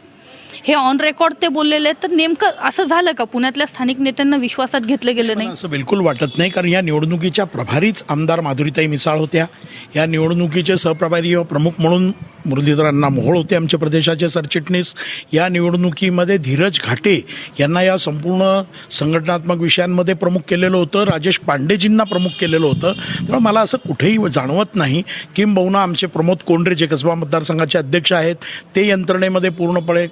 हे ऑन रेकॉर्ड ते बोललेले आहेत. तर नेमकं असं झालं का, पुण्यातल्या स्थानिक नेत्यांना विश्वासात घेतलं गेलं नाही? असं बिलकुल वाटत नाही, कारण या निवडणुकीच्या प्रभारीच आमदार माधुरीताई मिसाळ होत्या. या निवडणुकीचे सहप्रभारी व प्रमुख म्हणून मुरलीधर अण्णा मोहोळ होते, आमचे प्रदेशाचे सरचिटणीस. या निवडणुकीमध्ये धीरज घाटे यांना या संपूर्ण संघटनात्मक विषयांमध्ये प्रमुख केलेलं होतं, राजेश पांडेजींना प्रमुख केलेलं होतं. त्यामुळे मला असं कुठेही जाणवत नाही. किंबहुना आमचे प्रमोद कोंडरे, जे कसबा मतदारसंघाचे अध्यक्ष आहेत, ते यंत्रणेमध्ये पूर्णपणे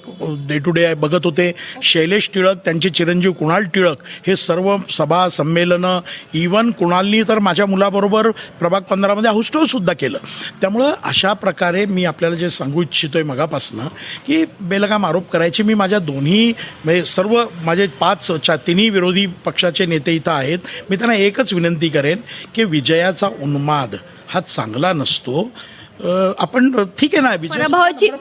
डे टू डे बघत होते. शैलेश टिळक, त्यांचे चिरंजीव कुणाल टिळक, हे सर्व सभा संमेलनं, इव्हन कुणालनी तर माझ्या मुलाबरोबर प्रभाग 15मध्ये हाऊसटोसुद्धा केलं. त्यामुळं अशा प्रकारे मी आपल्याला जे सांगू इच्छितोय मगापासनं की बेलगाम आरोप करायचे, मी माझ्या दोन्ही म्हणजे सर्व माझे 5 तिन्ही विरोधी पक्षाचे नेते इथं आहेत. मी त्यांना एकच विनंती करेन की विजयाचा उन्माद हा चांगला नसतो. आपण ठीक आहे ना,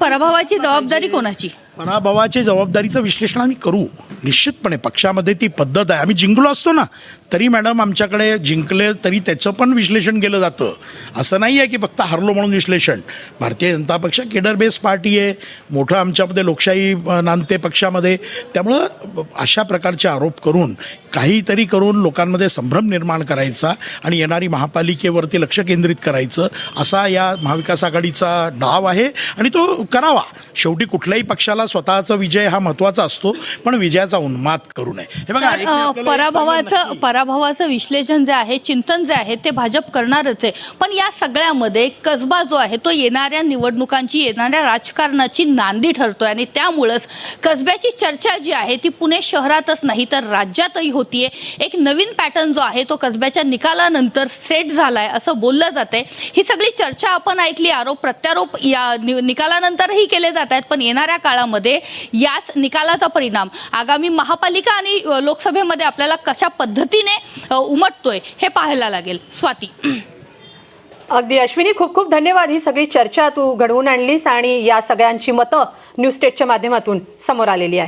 पराभवाची जबाबदारी कोणाची? पराभवाची जबाबदारीचं विश्लेषण आम्ही करू निश्चितपणे. पक्षामध्ये ती पद्धत आहे. आम्ही जिंकलो असतो ना तरी मॅडम आमच्याकडे जिंकले तरी त्याचं पण विश्लेषण केलं जातं. असं नाही आहे की फक्त हारलो म्हणून विश्लेषण. भारतीय जनता पक्ष केडर बेस पार्टी आहे, मोठं आमच्यामध्ये लोकशाही नांदते पक्षामध्ये. त्यामुळं अशा प्रकारचे आरोप करून काहीतरी करून लोकांमध्ये संभ्रम निर्माण करायचा आणि येणारी महापालिकेवरती लक्ष केंद्रित करायचं, असा या महाविकास आघाडीचा डाव आहे आणि तो करावा. शेवटी कुठल्याही पक्षाला स्वतःचा विजय हा महत्त्वाचा असतो, पण विजयाचा उन्माद करू नये. हे बघा, पराभवाचं विश्लेषण जे आहे, चिंतन जे आहे, ते भाजप करणारच आहे. पण या सगळ्यामध्ये कसबा जो आहे तो येणाऱ्या निवडणुकांची, येणाऱ्या राजकारणाची नांदी ठरतोय आणि त्यामुळंच कसब्याची चर्चा जी आहे ती पुणे शहरातच नाही तर राज्यातही होतीये. एक नवीन पॅटर्न जो आहे तो कसब्याच्या निकालानंतर सेट झालाय असं बोललं जातंय. ही सगळी चर्चा आपण ऐकली, आरोप प्रत्यारोप या निकालानंतरही केले जात आहेत. पण येणाऱ्या काळामध्ये याच निकालाचा परिणाम आगामी महापालिका आणि लोकसभेमध्ये आपल्याला कशा पद्धतीने उमटतोय हे पाहायला लागेल. स्वाती. अगदी अश्विनी, खूप खूप धन्यवाद. ही सगळी चर्चा तू घडवून आणलीस आणि या सगळ्यांची मतं न्यूज स्टेटच्या माध्यमातून समोर आलेली आहे.